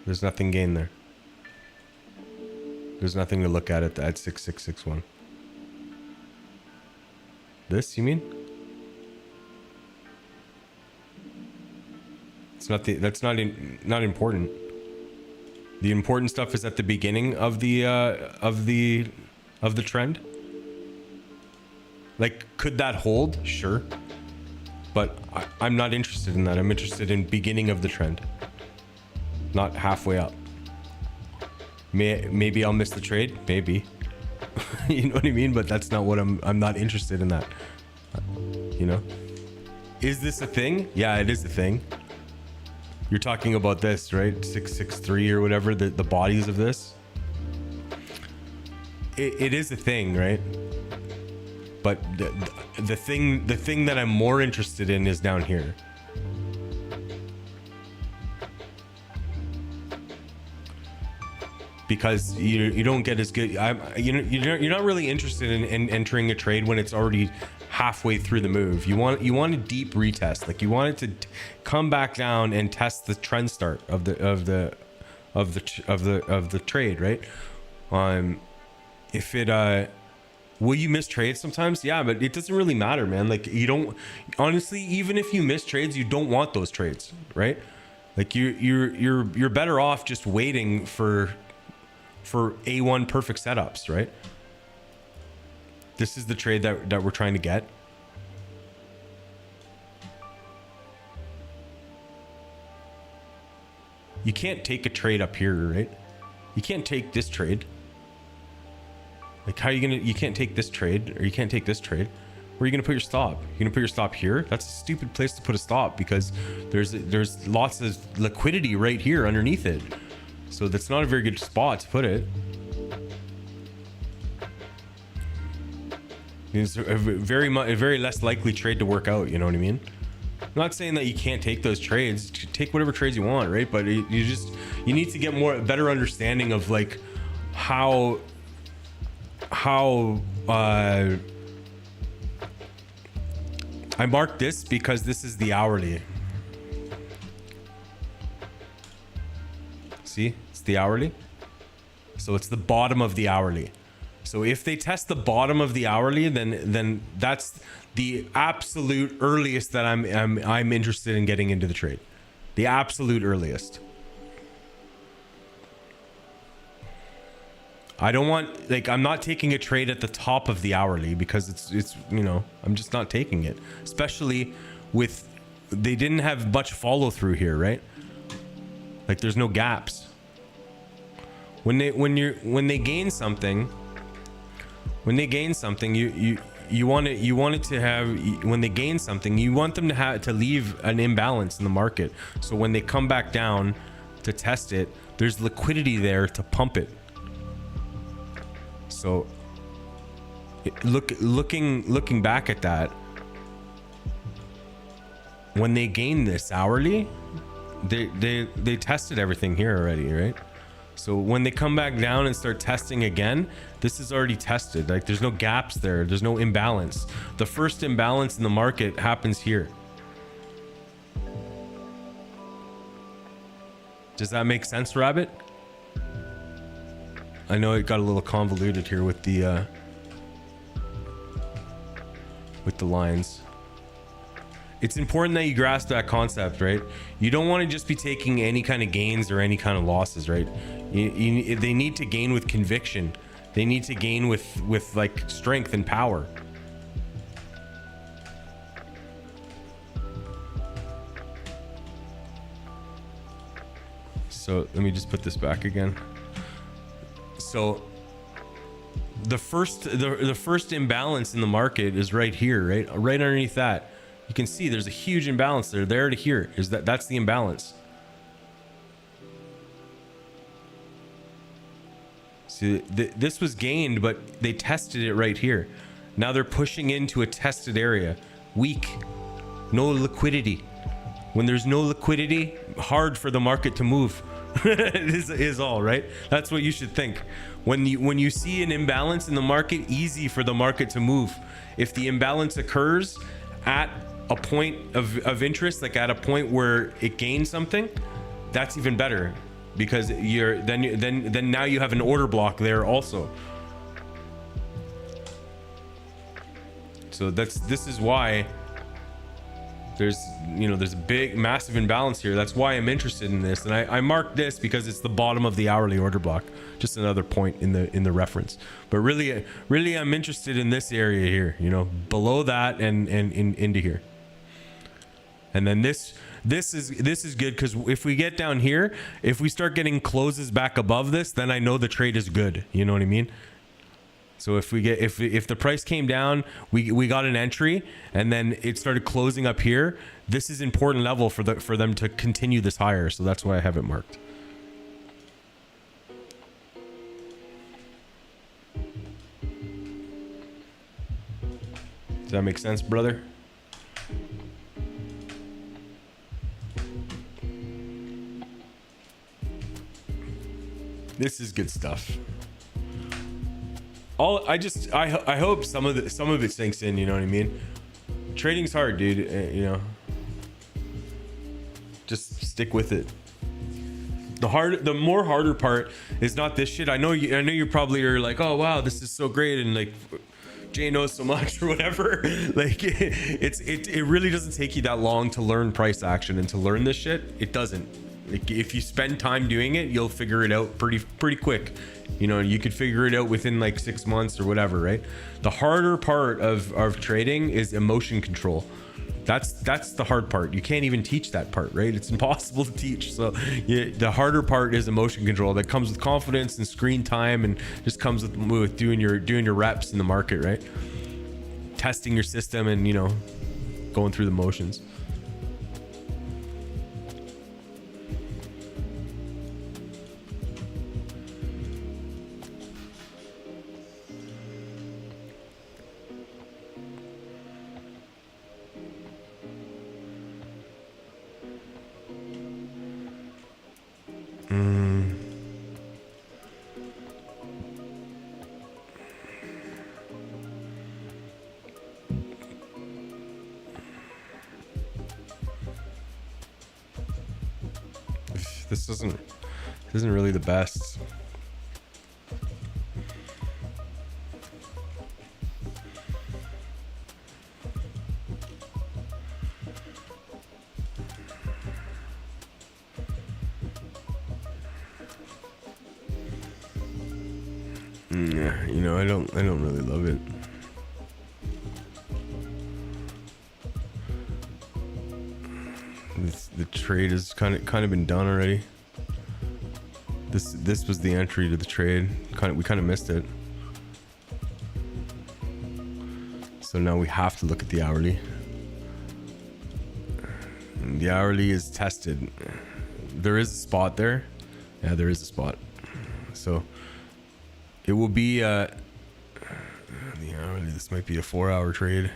There's nothing gained there. There's nothing to look at 6661. This, you mean? It's not that's not important. The important stuff is at the beginning of the trend. Like, could that hold? Sure. But I'm not interested in that. I'm interested in beginning of the trend, not halfway up. Maybe I'll miss the trade. Maybe. You know what I mean? But that's not what I'm not interested in that. You know? Is this a thing? Yeah, it is a thing. You're talking about this, right? 663 or whatever, the bodies of this. It is a thing, right? But the thing that I'm more interested in is down here. Because you don't get as good. You're not really interested in entering a trade when it's already halfway through the move. You want a deep retest. Like, you want it to come back down and test the trend start of the trade, right? If it will you miss trades sometimes? Yeah, but it doesn't really matter, man. Like, you don't, honestly, even if you miss trades, you don't want those trades, right? Like, you're better off just waiting for A1 perfect setups, right? This is the trade that we're trying to get. You can't take a trade up here, right? You can't take this trade. Like, how are you you can't take this trade, or you can't take this trade. Where are you gonna put your stop? You're gonna put your stop here? That's a stupid place to put a stop, because there's lots of liquidity right here underneath it. So that's not a very good spot to put it. It's a very less likely trade to work out. You know what I mean? I'm not saying that you can't take those trades. Take whatever trades you want, right? But you need to get better understanding of, like, how I marked this because this is the hourly. See, it's the hourly. So it's the bottom of the hourly. So if they test the bottom of the hourly, then that's the absolute earliest that I'm interested in getting into the trade. The absolute earliest. I don't want, like, I'm not taking a trade at the top of the hourly, because it's you know, I'm just not taking it. Especially with, they didn't have much follow through here, right? Like, there's no gaps. When they gain something, you want it to have, when they gain something, you want them to leave an imbalance in the market. So when they come back down to test it, there's liquidity there to pump it. So looking back at that, when they gain this hourly, they tested everything here already, right? So when they come back down and start testing again, this is already tested. Like, there's no gaps there. There's no imbalance. The first imbalance in the market happens here. Does that make sense, Rabbit? I know it got a little convoluted here with the lines. It's important that you grasp that concept, right? You don't want to just be taking any kind of gains or any kind of losses, right? They need to gain with conviction. They need to gain with like strength and power. So let me just put this back again. So the first imbalance in the market is right here, right underneath that. You can see there's a huge imbalance there to here. That's the imbalance. See, this was gained, but they tested it right here. Now they're pushing into a tested area. Weak, no liquidity. When there's no liquidity, hard for the market to move. is all right. That's what you should think. When you see an imbalance in the market, easy for the market to move. If the imbalance occurs at a point of interest, like at a point where it gains something, that's even better, because then now you have an order block there also. So this is why there's a big massive imbalance here. That's why I'm interested in this, and I marked this because it's the bottom of the hourly order block. Just another point in the reference, but really I'm interested in this area here, below that and into here. And then this is good, because if we get down here, if we start getting closes back above this, then I know the trade is good. You know what I mean? So if the price came down, we got an entry, and then it started closing up here. This is important level for them to continue this higher. So that's why I have it marked. Does that make sense, brother? This is good stuff. I hope some of it sinks in. You know what I mean? Trading's hard, dude. Just stick with it. The more harder part is not this shit. I know you probably are like, oh wow, this is so great, and like Jay knows so much or whatever. Like it really doesn't take you that long to learn price action and to learn this shit. It doesn't. Like, if you spend time doing it, you'll figure it out pretty quick. You could figure it out within like 6 months or whatever, right? The harder part of trading is emotion control. That's the hard part. You can't even teach that part, right? It's impossible to teach. So the harder part is emotion control. That comes with confidence and screen time, and just comes with doing your reps in the market, right? Testing your system and going through the motions. This isn't really the best. Yeah, I don't really love it. The trade has kind of been done already. This was the entry to the trade. We kind of missed it. So now we have to look at the hourly. And the hourly is tested. There is a spot there. Yeah, there is a spot. So it will be the hourly. This might be a 4-hour trade.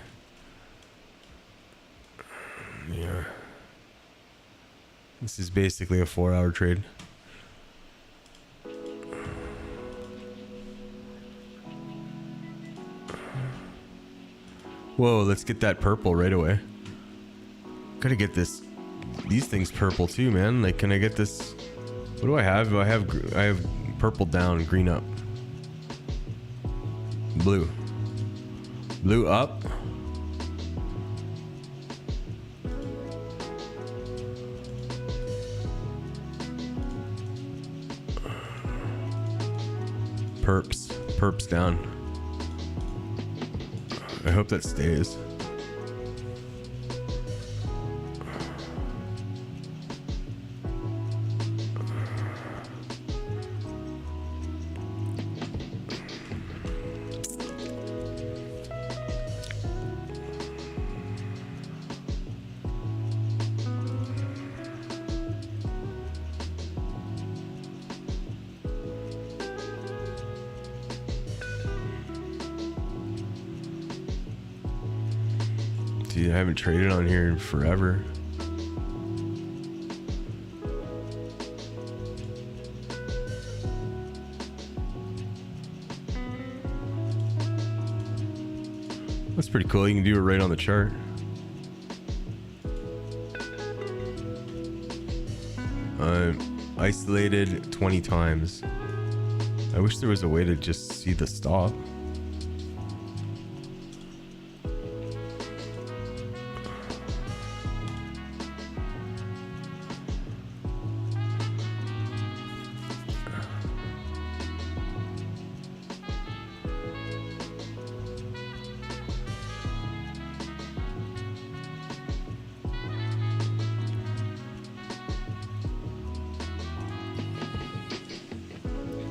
Yeah. This is basically a 4-hour trade. Whoa, let's get that purple right away. Gotta get these things purple too, man. Like, can I get this? What do I have? I have purple down, green up. Blue. Blue up. Perps down. I hope that stays. Dude, I haven't traded on here in forever. That's pretty cool. You can do it right on the chart. Isolated 20 times. I wish there was a way to just see the stop.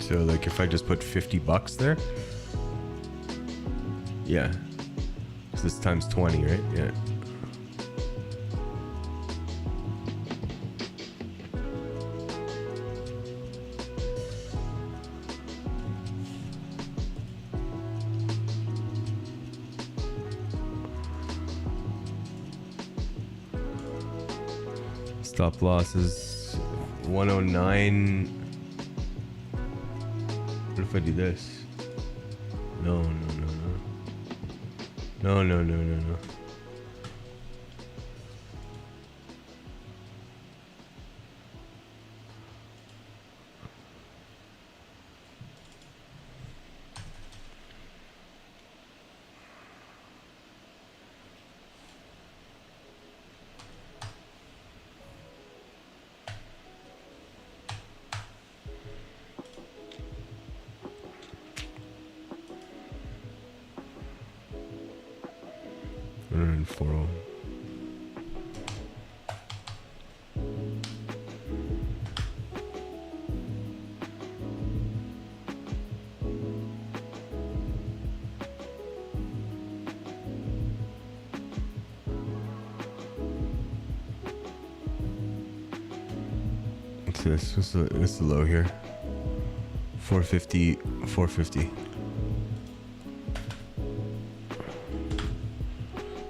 So like if I just put 50 bucks there, yeah, so this times 20, right? Yeah. Stop loss is 109. What if I do this? No. What's the low here? 450, 450.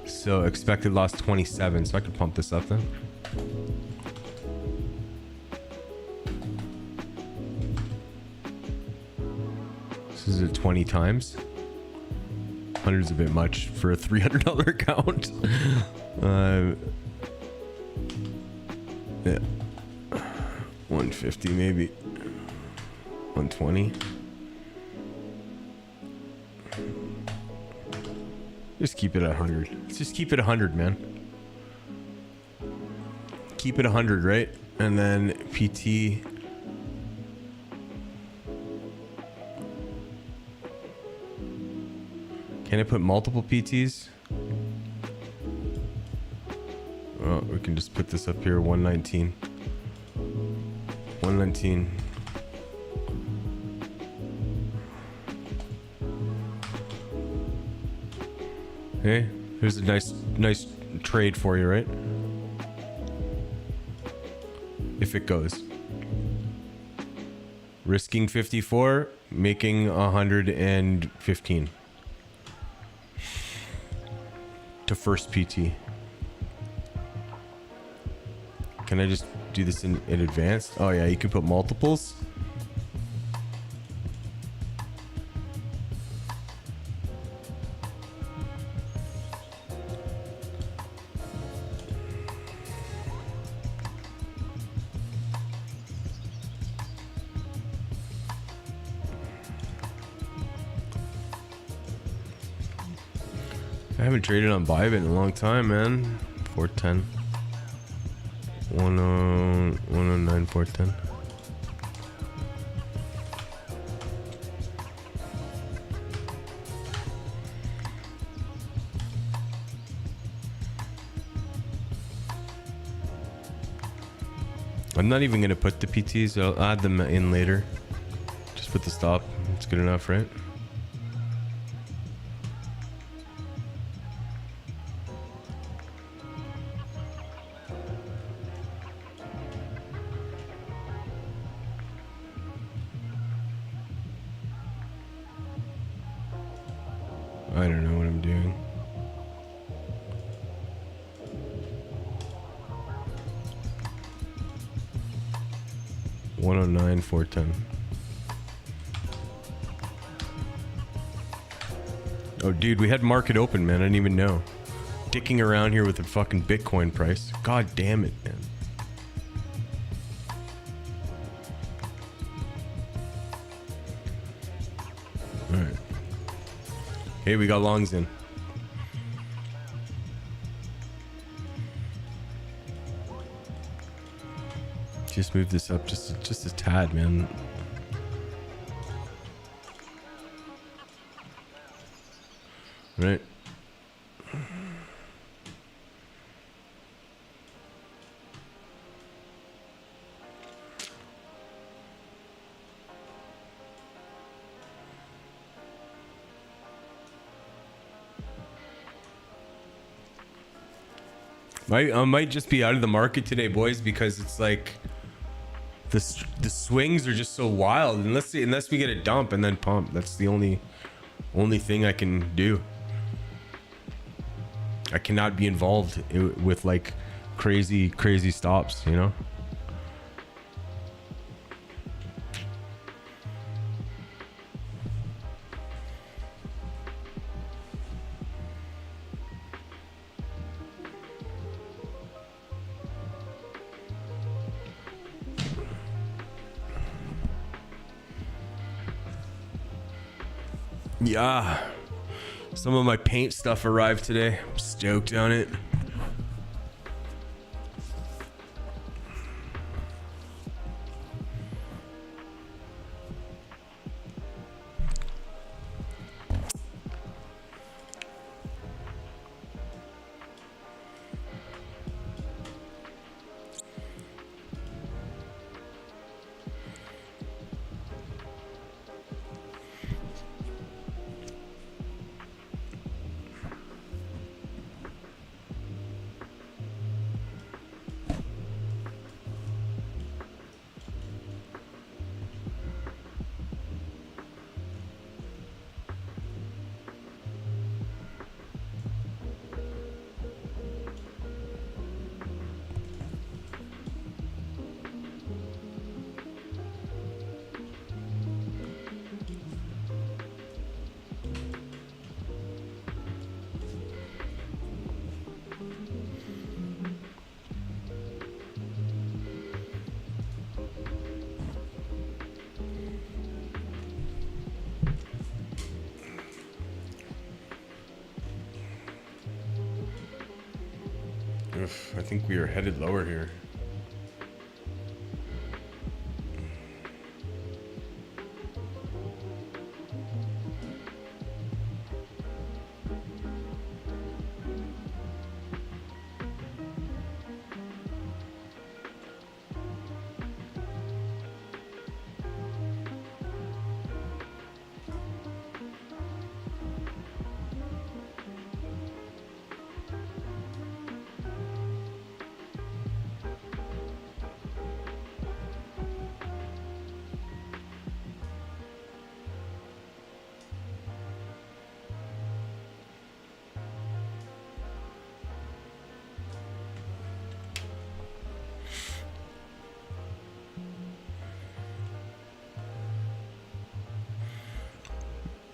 So expected loss 27, so I could pump this up then. This is at 20 times. 100's a bit much for a $300 account. Yeah. 150 maybe. 120. Just keep it at 100. Let's just keep it 100, man. Keep it 100, right? And then PT. Can I put multiple PTs? Well, we can just put this up here, 119. 119. Okay, here's a nice trade for you, right? If it goes. Risking 54, making 115. To first PT. Can I just do this in advance? Oh yeah, you can put multiples. I haven't traded on Bybit in a long time, man. 410. 109, 410. I'm not even going to put the PTs. I'll add them in later. Just put the stop. It's good enough, right? I don't know what I'm doing. $109, $410. Oh, dude, we had market open, man. I didn't even know. Dicking around here with the fucking Bitcoin price. God damn it, man. All right. Hey, we got longs in. Just move this up just a tad, man. Right. I might just be out of the market today, boys, because it's like the swings are just so wild. Unless we get a dump and then pump, that's the only thing I can do. I cannot be involved with like crazy stops, you know. Yeah, some of my paint stuff arrived today. I'm stoked on it. I think we are headed lower here.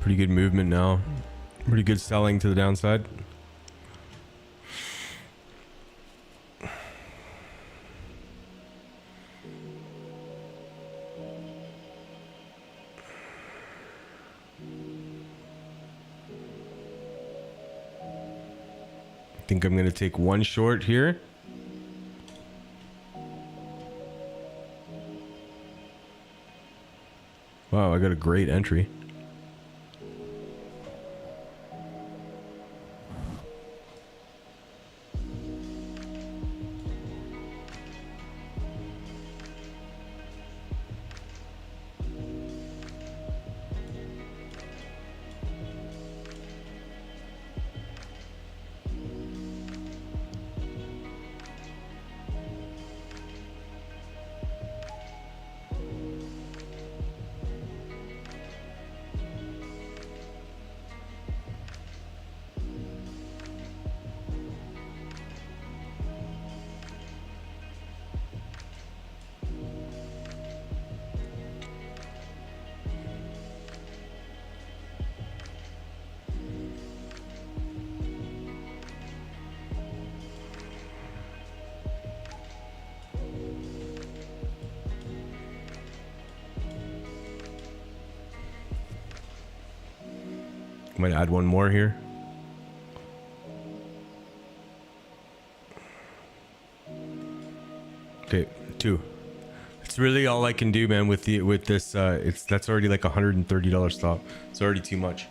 Pretty good movement now. Pretty good selling to the downside. think I'm gonna take one short here. Wow, I got a great entry. Might add one more here. Okay, 2. It's really all I can do, man, with this that's already like $130 stop. It's already too much.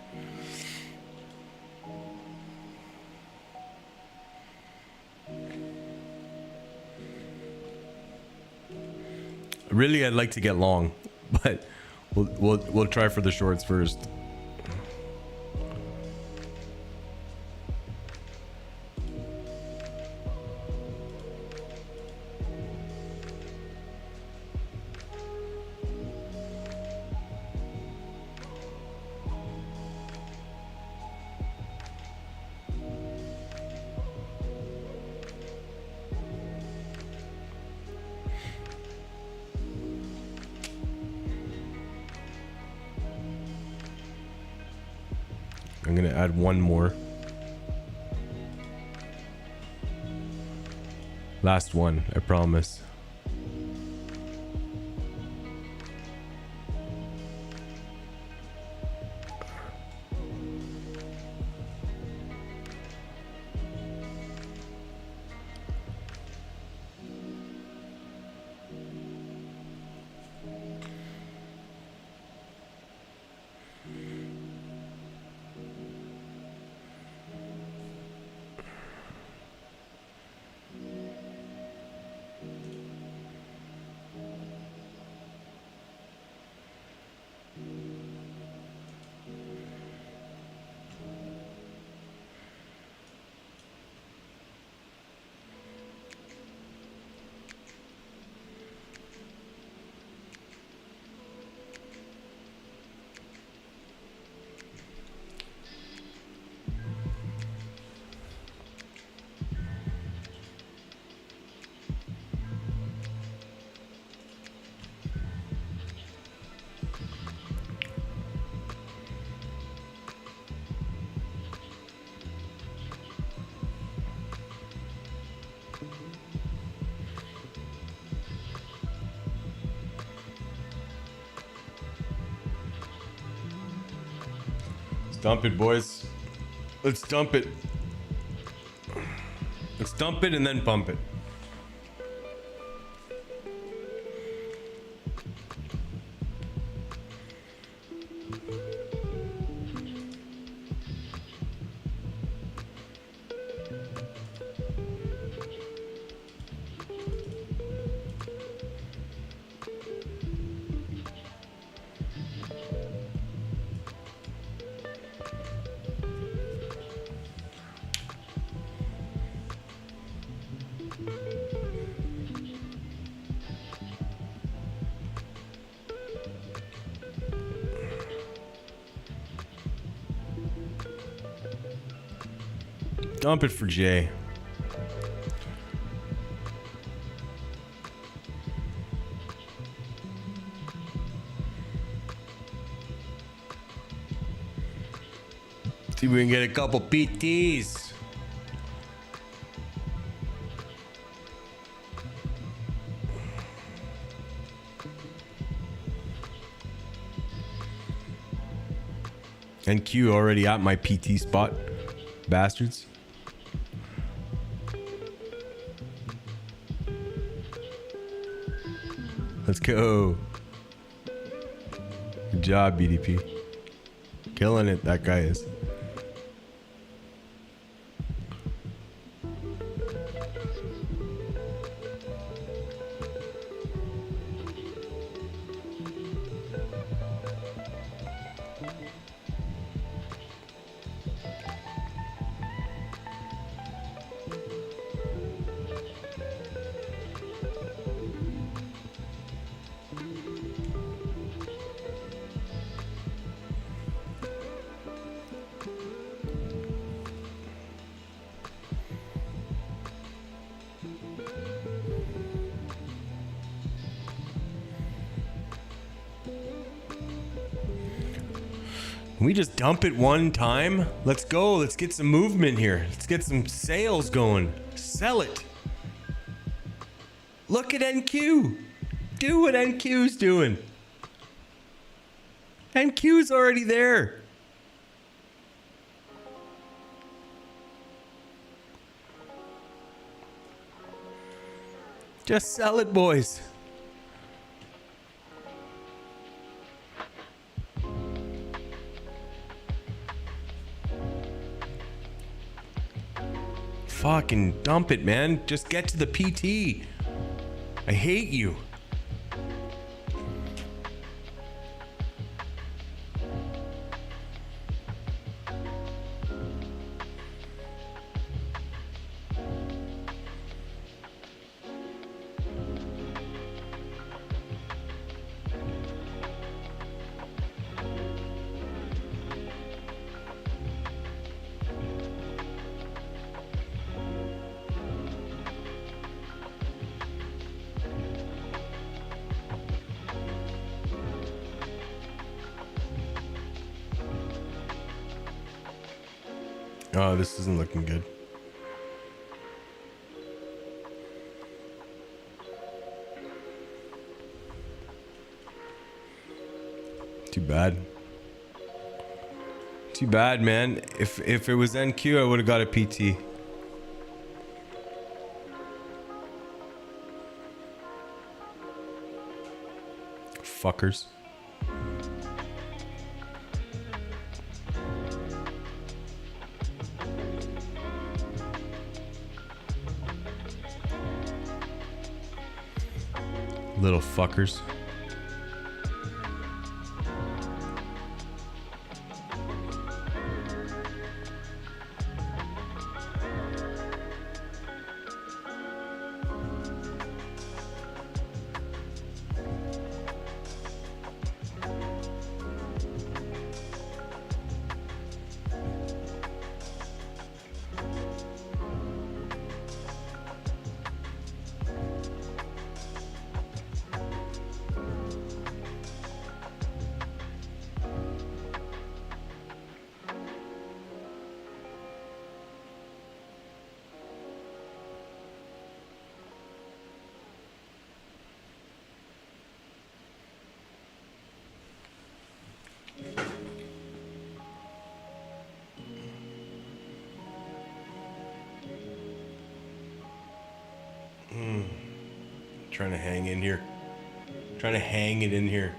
Really, I'd like to get long, but we'll try for the shorts first. I'm gonna add one more. Last one, I promise. Dump it, boys. Let's dump it. Let's dump it and then pump it. Dump it for Jay. See if we can get a couple PTs. And Q already at my PT spot. Bastards. Let's go. Good job, BDP. Killing it, that guy is. Can we just dump it one time? Let's go. Let's get some movement here. Let's get some sales going. Sell it. Look at NQ. Do what NQ's doing. NQ's already there. Just sell it, boys. Fucking dump it, man. Just get to the PT. I hate you. Oh, this isn't looking good. Too bad. Too bad, man. If it was NQ, I would have got a PT. Fuckers. Little fuckers. Trying to hang in here. Trying to hang it in here.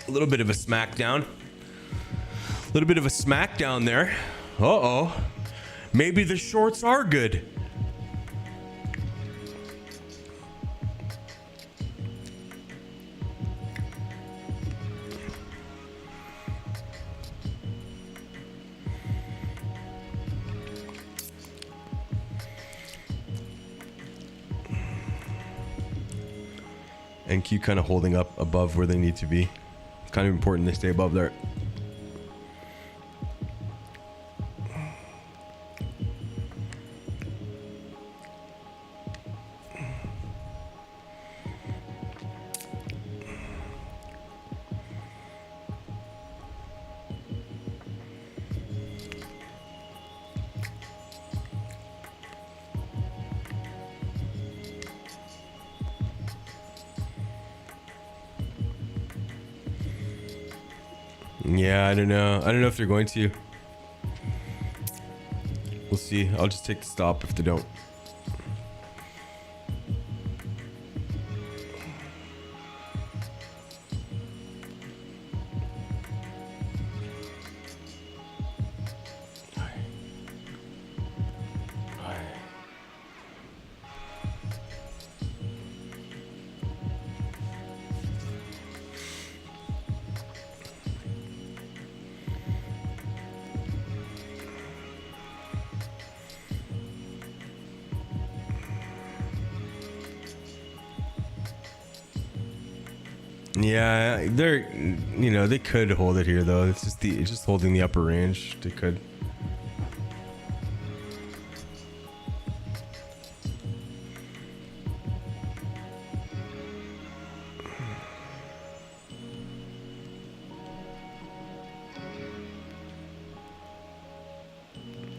A little bit of a smackdown. A little bit of a smackdown there. Uh-oh. Maybe the shorts are good. NQ kind of holding up above where they need to be. Kind of important they stay above there. Yeah, I don't know. I don't know if they're going to. We'll see. I'll just take the stop if they don't. Yeah, they're, you know, they could hold it here though. It's just holding the upper range. They could.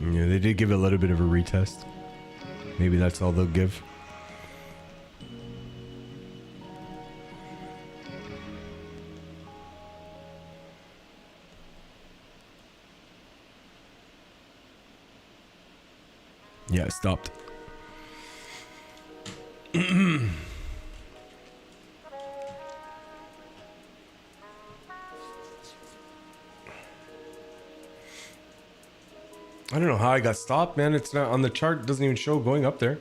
Yeah, they did give it a little bit of a retest. Maybe that's all they'll give. Yeah, it stopped. I don't know how I got stopped, man. It's not on the chart. It doesn't even show going up there.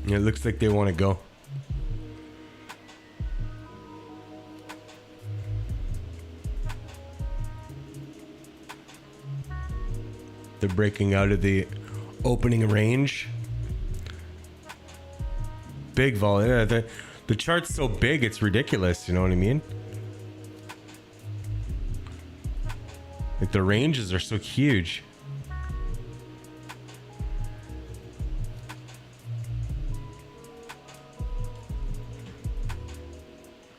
Yeah, it looks like they want to go. They're breaking out of the opening range. Big vol. Yeah, the chart's so big, it's ridiculous. You know what I mean? Like the ranges are so huge.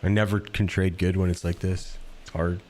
I never can trade good when it's like this. It's hard.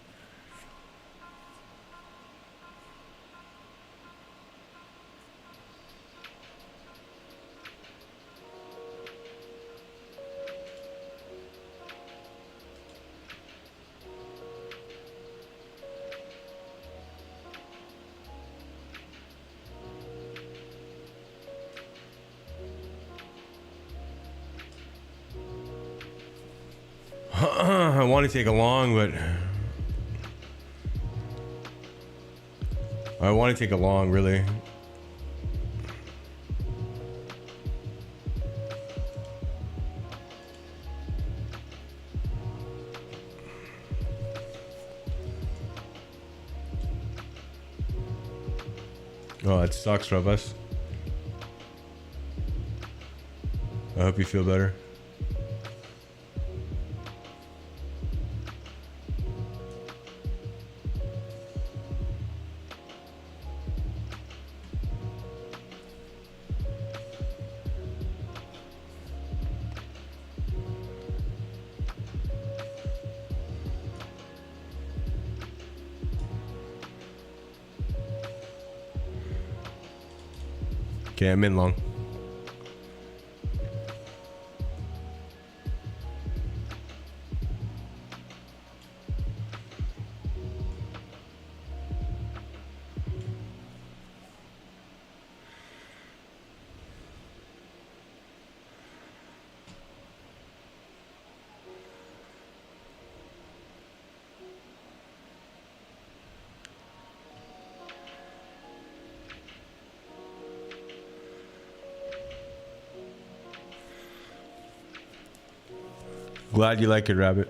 I want to take a long, but I want to take a long, really. Oh, it sucks, Robus. I hope you feel better. Okay, I'm in long. Glad you like it, Rabbit.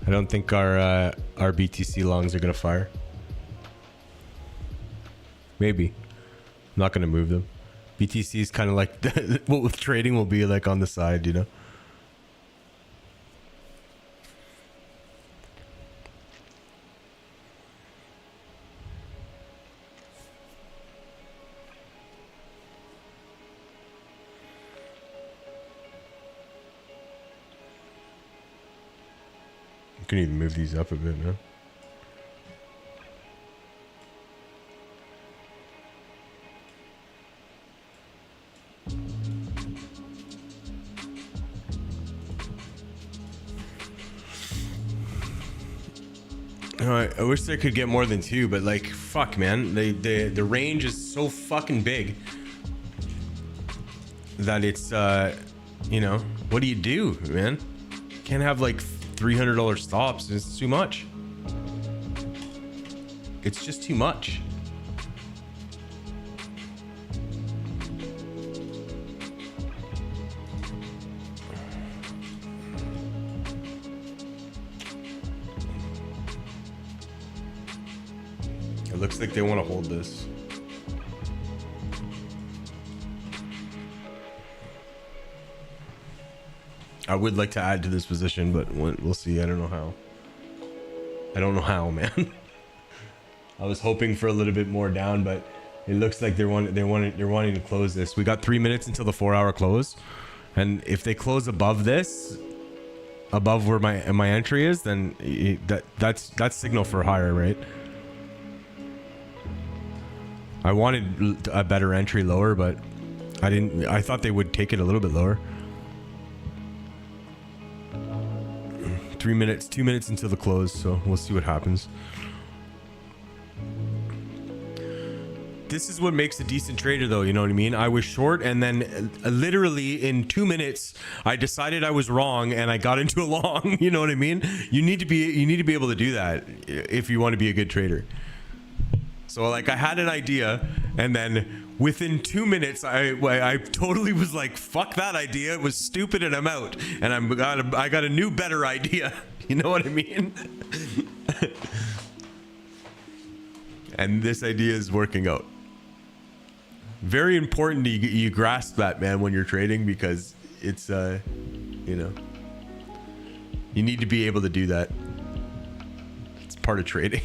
I don't think our BTC longs are gonna fire. Maybe. I'm not gonna move them. BTC is kind of like what with trading will be like on the side, you know. You can even move these up a bit, man. I wish they could get more than 2, but like, fuck, man, the range is so fucking big that it's, you know, what do you do, man? Can't have like $300 stops. It's too much. It's just too much. It looks like they want to hold this. I would like to add to this position, but we'll see. I don't know how. I don't know how, man. I was hoping for a little bit more down, but it looks like they're wanting to close this. We got 3 minutes until the 4-hour close, and if they close above this, above where my entry is, then that's signal for higher, right? I wanted a better entry lower, but I didn't. I thought they would take it a little bit lower. 3 minutes, 2 minutes until the close, so we'll see what happens. This is what makes a decent trader, though, you know what I mean? I was short, and then literally in 2 minutes, I decided I was wrong, and I got into a long. You know what I mean? You need to be able to do that if you want to be a good trader. So like, I had an idea, and then within 2 minutes, I totally was like, fuck that idea. It was stupid, and I'm out. And I got a new, better idea. You know what I mean? And this idea is working out. Very important you grasp that, man, when you're trading, because it's, you know, you need to be able to do that. It's part of trading.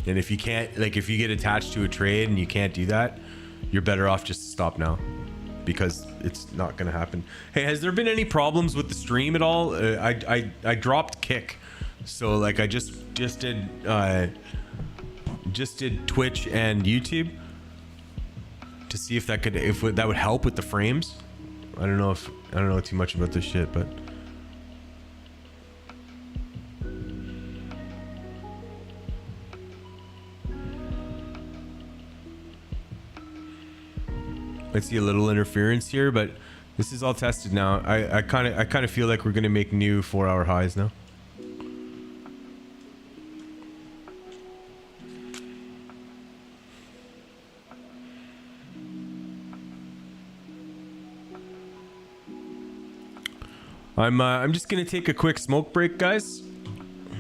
And if you can't, like, if you get attached to a trade and you can't do that, you're better off just to stop now, because it's not going to happen. Hey, has there been any problems with the stream at all? I dropped Kick, so like I just did Twitch and YouTube to see if that would help with the frames. I don't know too much about this shit, but. I see a little interference here, but this is all tested now. I kind of feel like we're gonna make new 4-hour highs now. I'm just gonna take a quick smoke break, guys.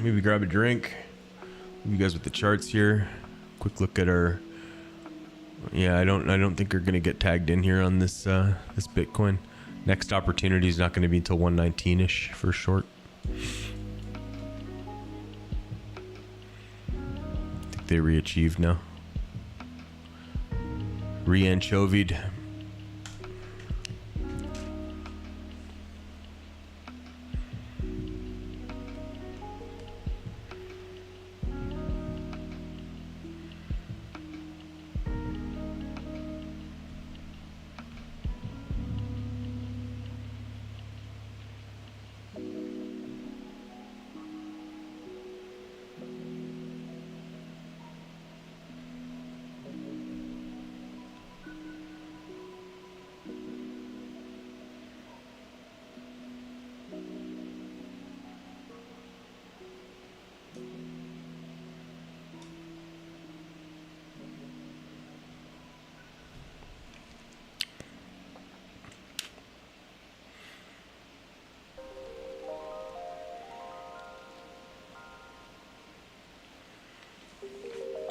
Maybe grab a drink. You guys with the charts here. Quick look at our. Yeah, I don't think we're gonna get tagged in here on this this Bitcoin. Next opportunity is not gonna be until 119-ish for short. I think they re-achieved now. Re-anchovied.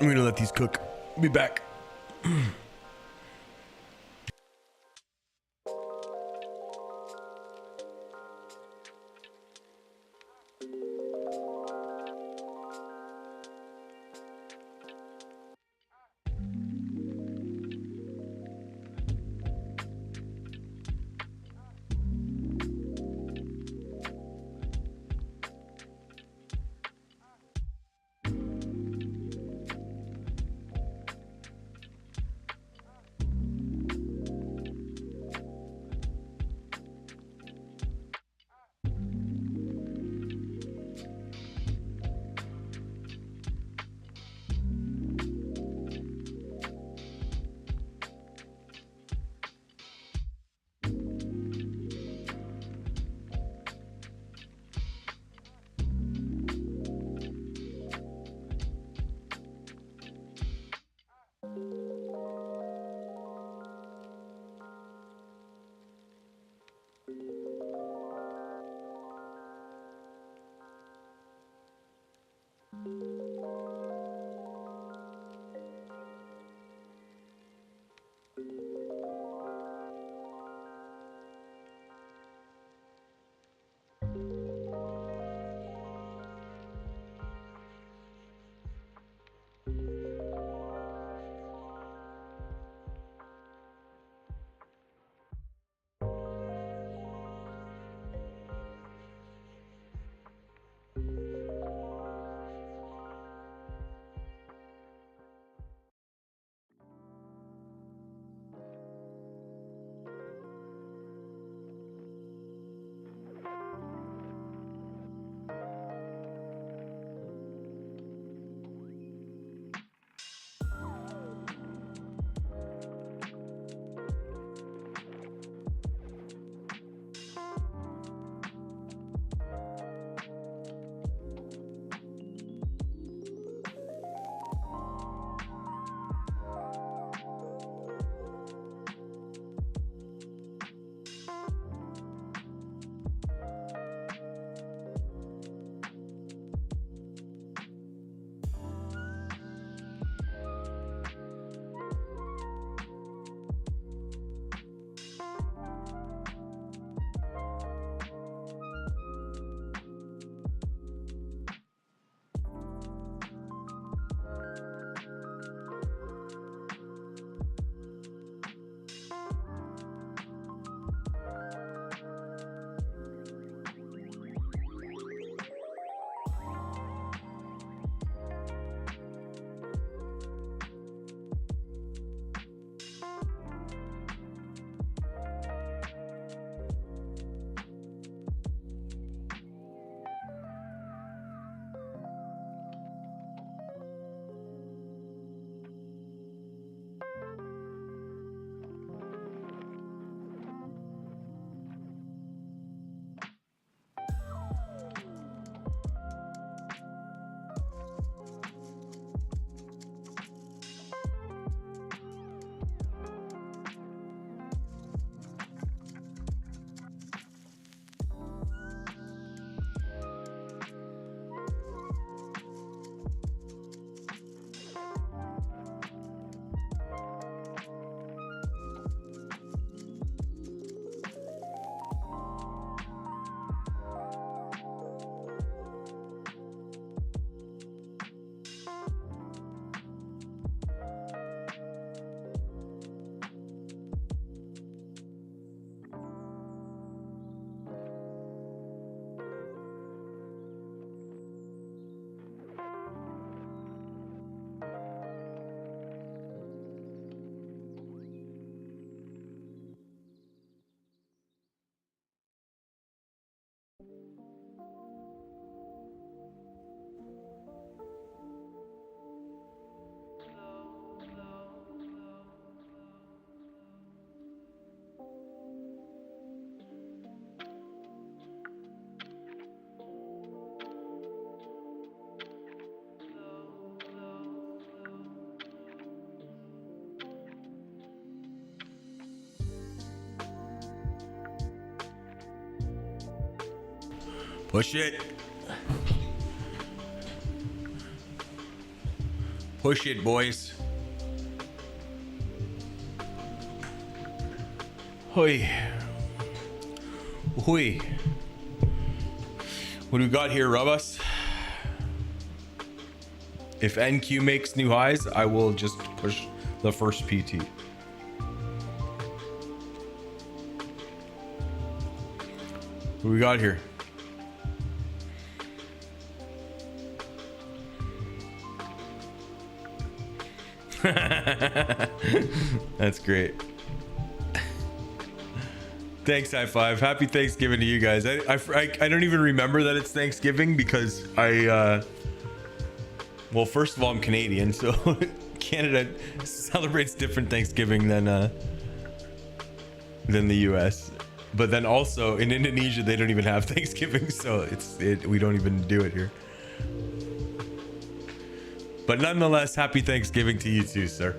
I'm gonna let these cook. Be back. Push it. Push it, boys. Hoi. Hoi. What do we got here, Rubbus? If NQ makes new highs, I will just push the first PT. What do we got here? That's great. Thanks, high five. Happy Thanksgiving to you guys. I don't even remember that it's Thanksgiving because well, first of all, I'm Canadian, so Canada celebrates different Thanksgiving than the US. But then also in Indonesia, they don't even have Thanksgiving, so we don't even do it here. But nonetheless, happy Thanksgiving to you too, sir.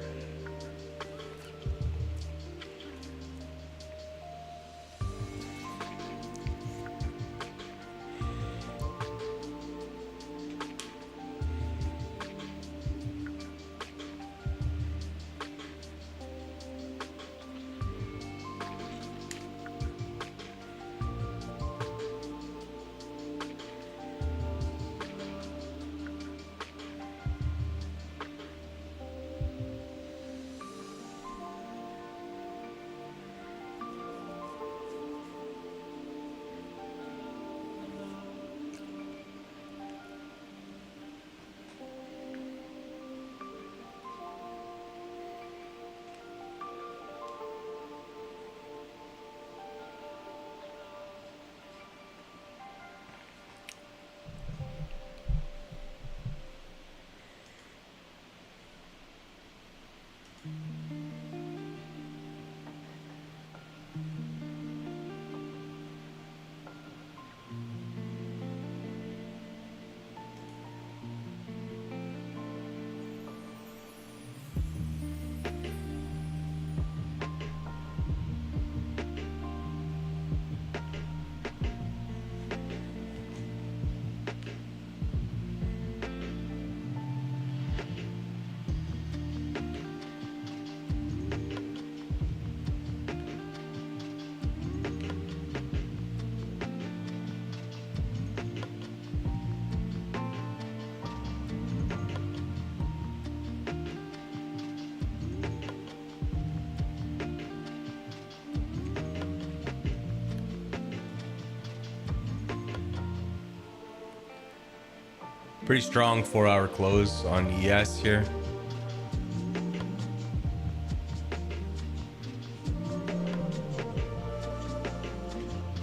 Pretty strong 4-hour close on ES here.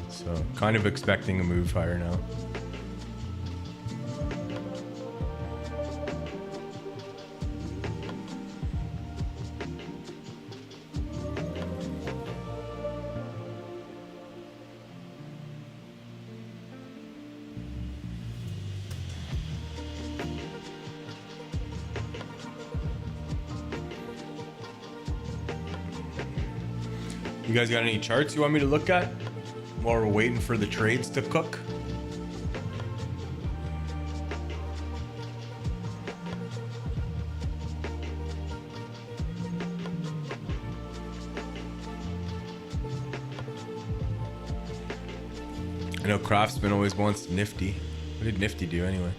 So kind of expecting a move higher now. You guys got any charts you want me to look at while we're waiting for the trades to cook? I know Craftsman always wants Nifty. What did Nifty do anyway?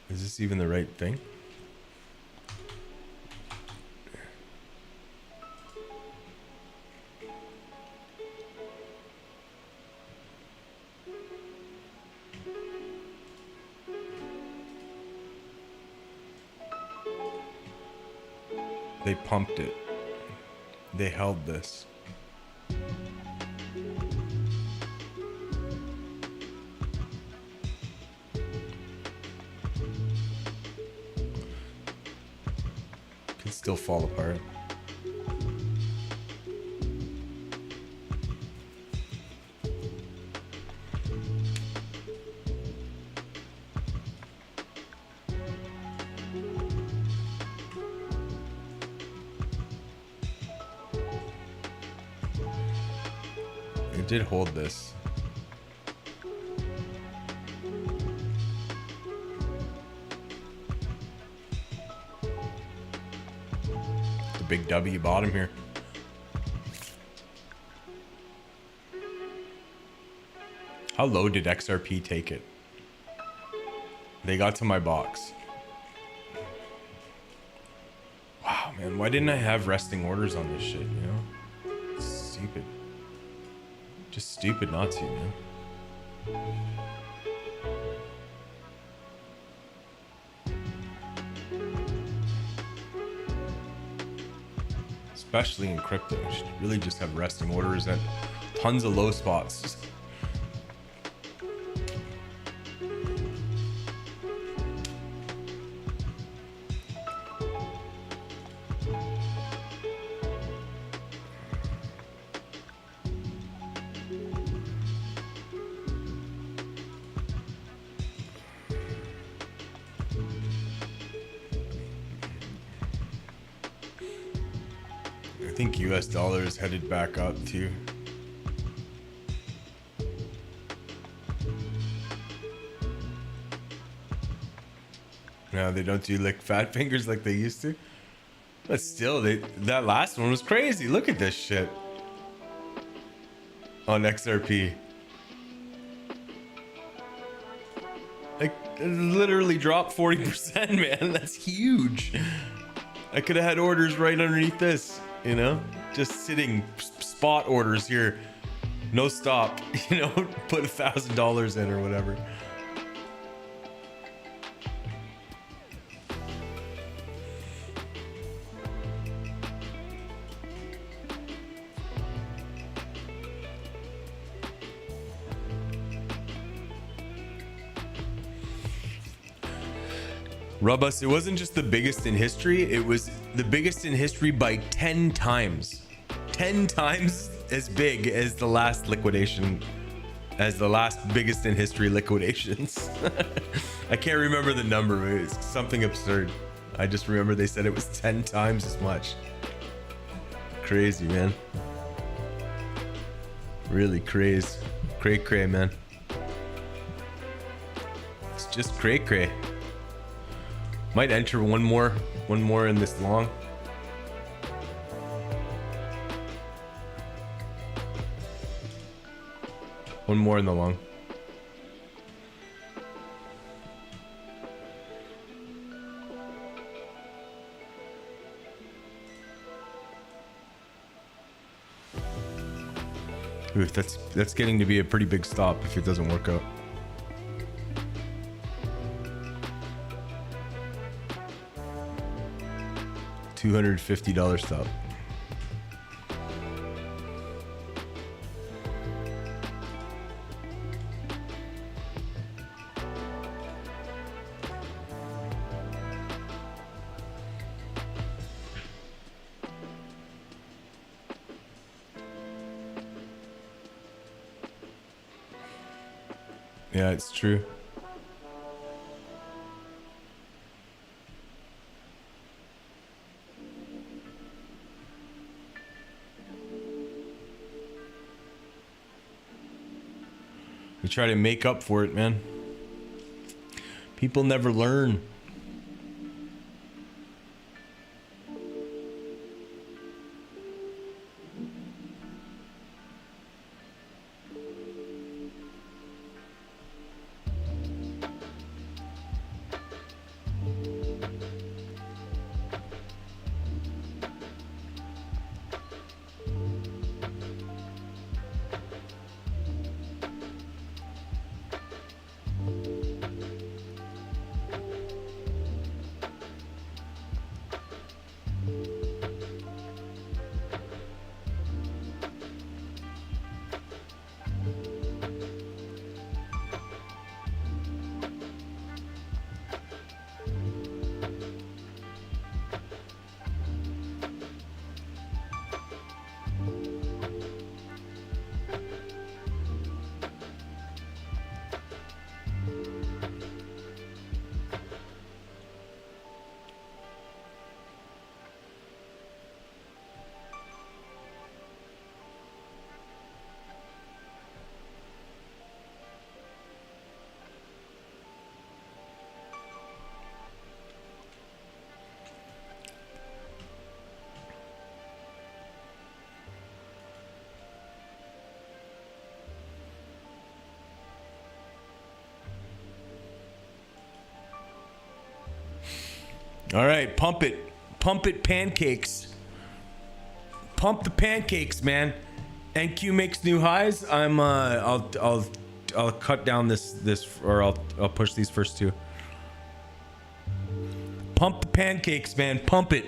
Is this even the right thing? They pumped it. They held this. Can still fall apart. It did hold this. The big W bottom here. How low did XRP take it? They got to my box. Wow, man, why didn't I have resting orders on this shit, you know? It's stupid. Just stupid not to, man. Especially in crypto, you should really just have resting orders at tons of low spots. I think US dollar is headed back up too. No, they don't do like fat fingers like they used to. But still, that last one was crazy. Look at this shit on XRP. Like, it literally dropped 40%, man. That's huge. I could have had orders right underneath this, you know? Just sitting spot orders here. No stop, you know? Put $1,000 in or whatever. Rubus, it wasn't just the biggest in history, it was the biggest in history by 10 times. 10 times as big as the last liquidation, as the last biggest in history liquidations. I can't remember the number, but it's something absurd. I just remember they said it was 10 times as much. Crazy, man. Really crazy. Cray cray, man. It's just cray cray. Might enter one more in this long. One more in the long. Ooh, that's getting to be a pretty big stop if it doesn't work out. $250 stop. Yeah, it's true. We try to make up for it, man. People never learn. All right, pump it, pancakes. Pump the pancakes, man. NQ makes new highs. I'll cut down this, or I'll push these first two. Pump the pancakes, man. Pump it.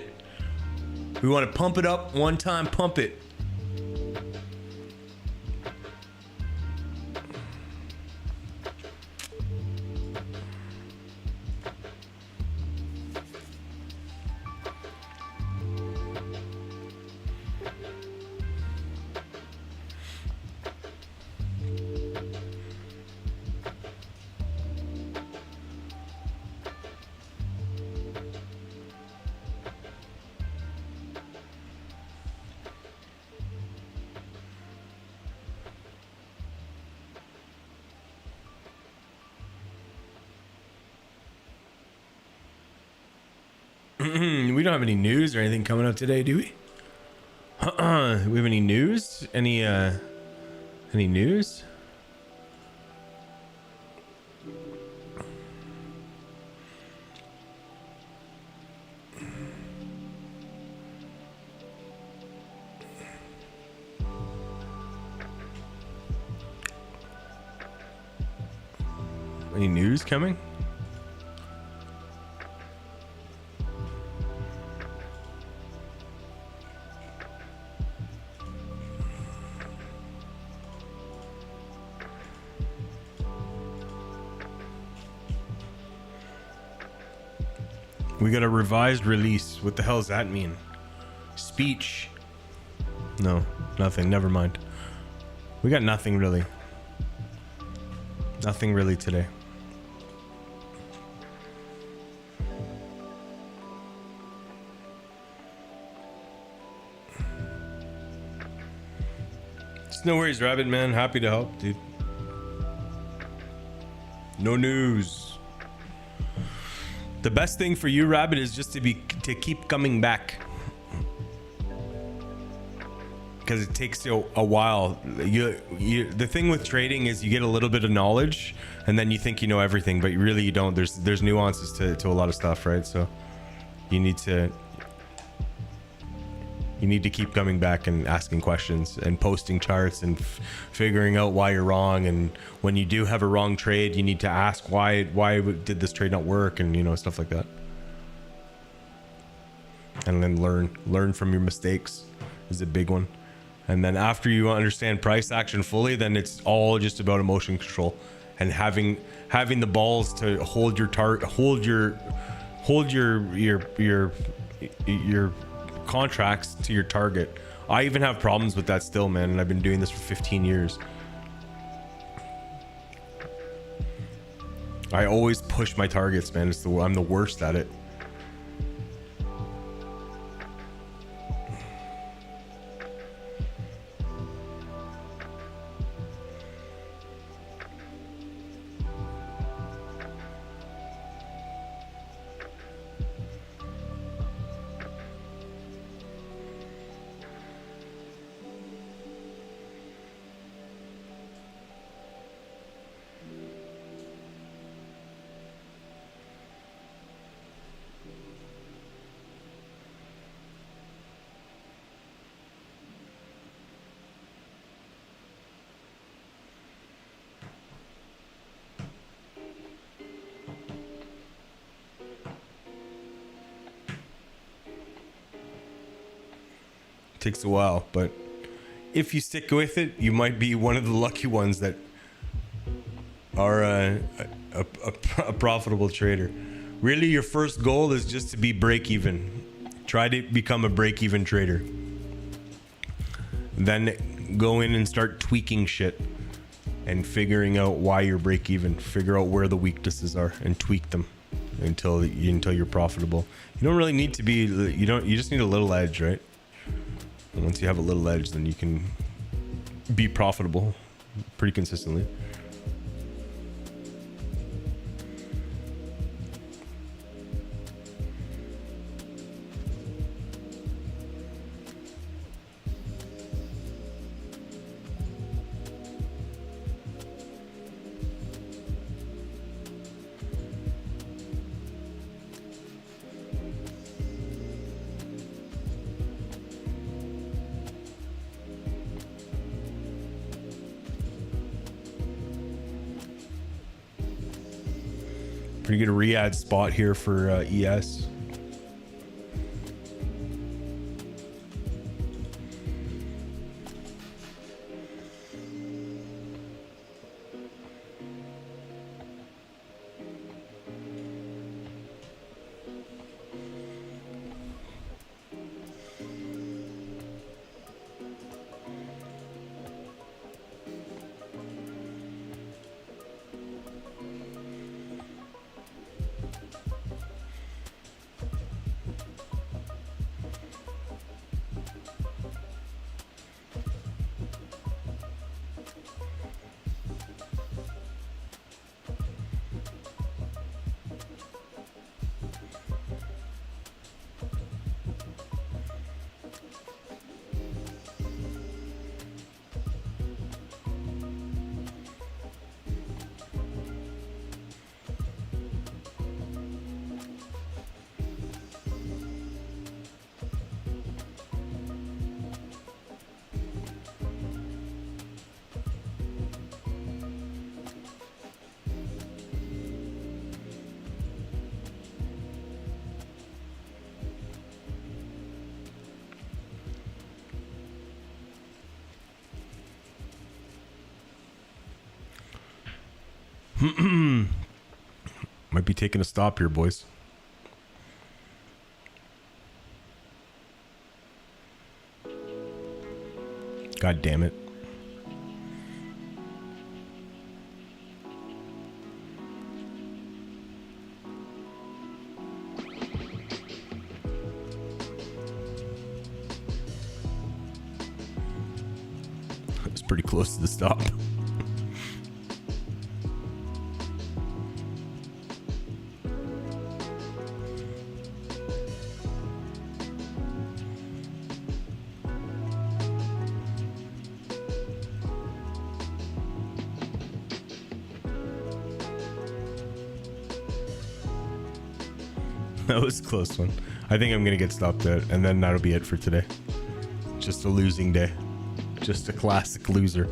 We want to pump it up one time. Pump it. We don't have any news or anything coming up today, do we? Do we have any news? Any news? Any news coming? We got a revised release. What the hell does that mean? Speech. No, nothing. Never mind. We got nothing really. Nothing really today. It's no worries, Rabbit, man. Happy to help, dude. No news. The best thing for you, Rabbit, is just to keep coming back, because it takes you a while. The thing with trading is you get a little bit of knowledge, and then you think you know everything, but really you don't. There's nuances to a lot of stuff, right? So you need to keep coming back and asking questions and posting charts and figuring out why you're wrong. And when you do have a wrong trade, you need to ask why did this trade not work, and stuff like that. And then learn from your mistakes is a big one. And then after you understand price action fully, then it's all just about emotion control and having the balls to hold your contracts to your target. I even have problems with that still, man, and I've been doing this for 15 years. I always push my targets, man. I'm the worst at it. Takes a while, but if you stick with it, you might be one of the lucky ones that are a profitable trader. Really, your first goal is just to be break even. Try to become a break even trader. Then go in and start tweaking shit and figuring out why you're break even. Figure out where the weaknesses are and tweak them until you're profitable. You don't really need to be. You just need a little edge, right? And once you have a little edge, then you can be profitable pretty consistently. Pretty good Riyadh spot here for ES. Might be taking a stop here, boys. God damn it. It's pretty close to the stop. That was a close one. I think I'm gonna get stopped out, and then that'll be it for today. Just a losing day. Just a classic loser.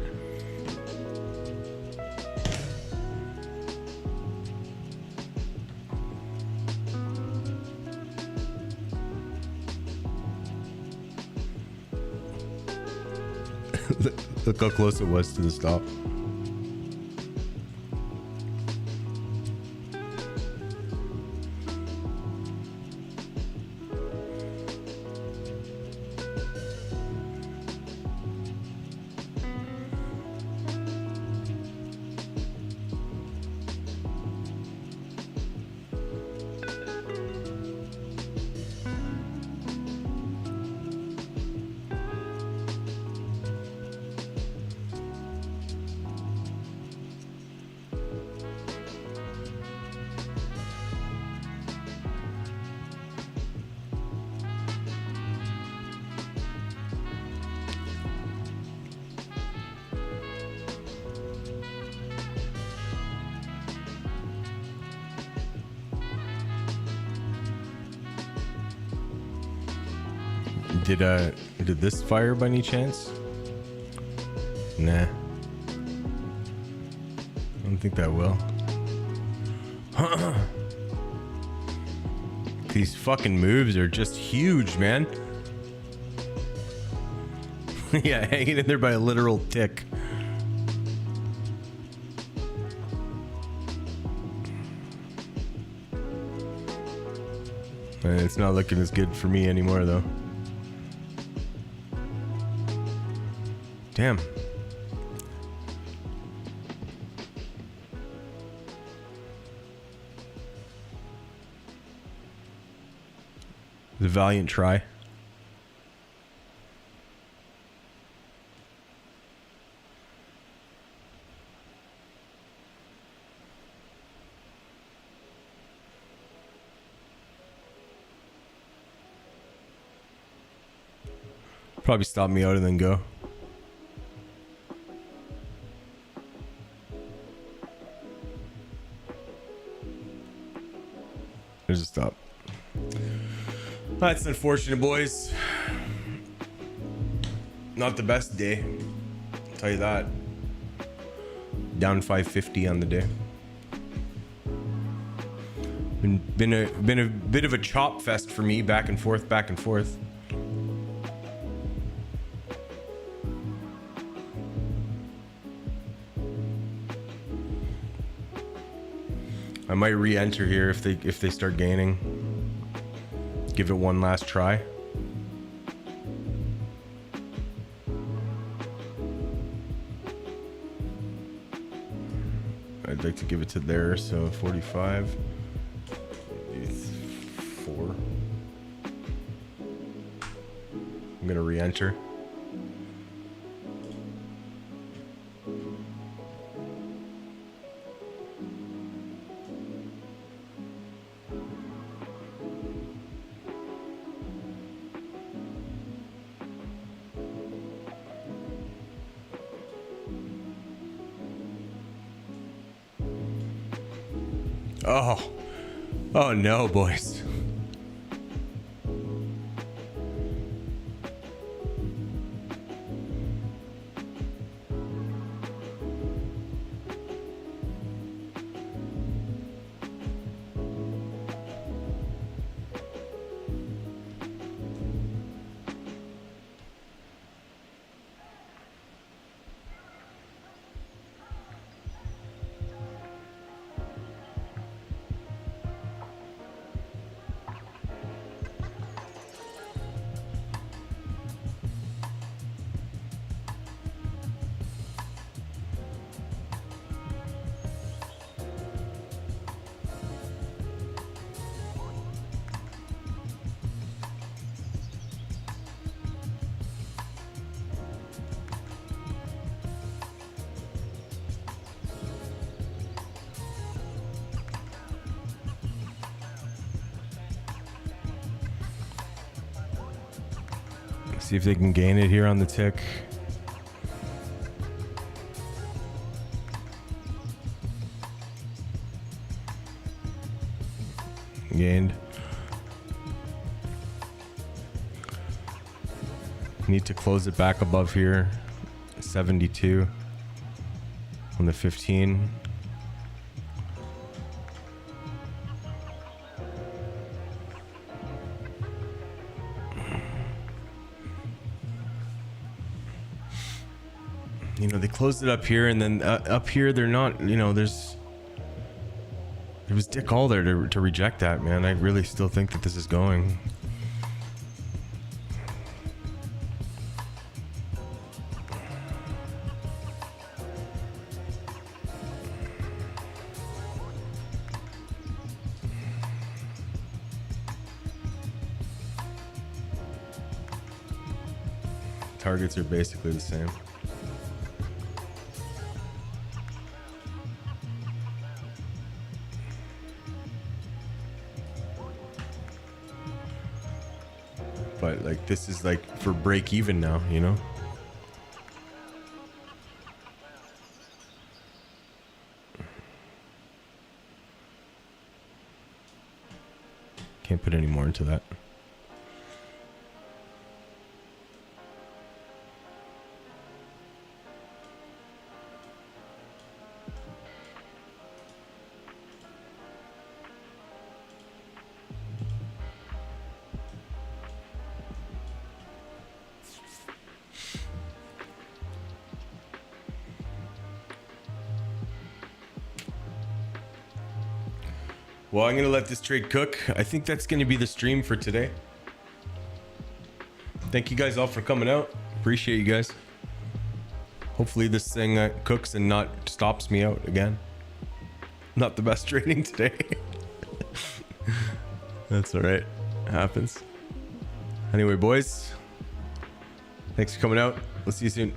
Look how close it was to the stop. Did this fire by any chance? Nah. I don't think that will. These fucking moves are just huge, man. Yeah, hanging in there by a literal tick. It's not looking as good for me anymore, though. Damn. The valiant try. Probably stop me out and then go. There's a stop. That's unfortunate, boys. Not the best day, I'll tell you that. Down 550 on the day. Been a bit of a chop fest for me, back and forth, back and forth. I might re-enter here if they start gaining. Give it one last try. I'd like to give it to there, so 45. It's 4. I'm gonna re-enter. Oh no, boys. See if they can gain it here on the tick. Gained. Need to close it back above here. 72 on the 15. You know, they closed it up here, and then up here they're not, you know, there was dick all there to reject that, man. I really still think that this is going. Targets are basically the same. But like, this is like for break even now, you know? Can't put any more into that. Well, I'm gonna let this trade cook. I think that's gonna be the stream for today. Thank you guys all for coming out. Appreciate you guys. Hopefully this thing cooks and not stops me out again. Not the best trading today. That's all right. It happens. Anyway, boys, thanks for coming out. We'll see you soon.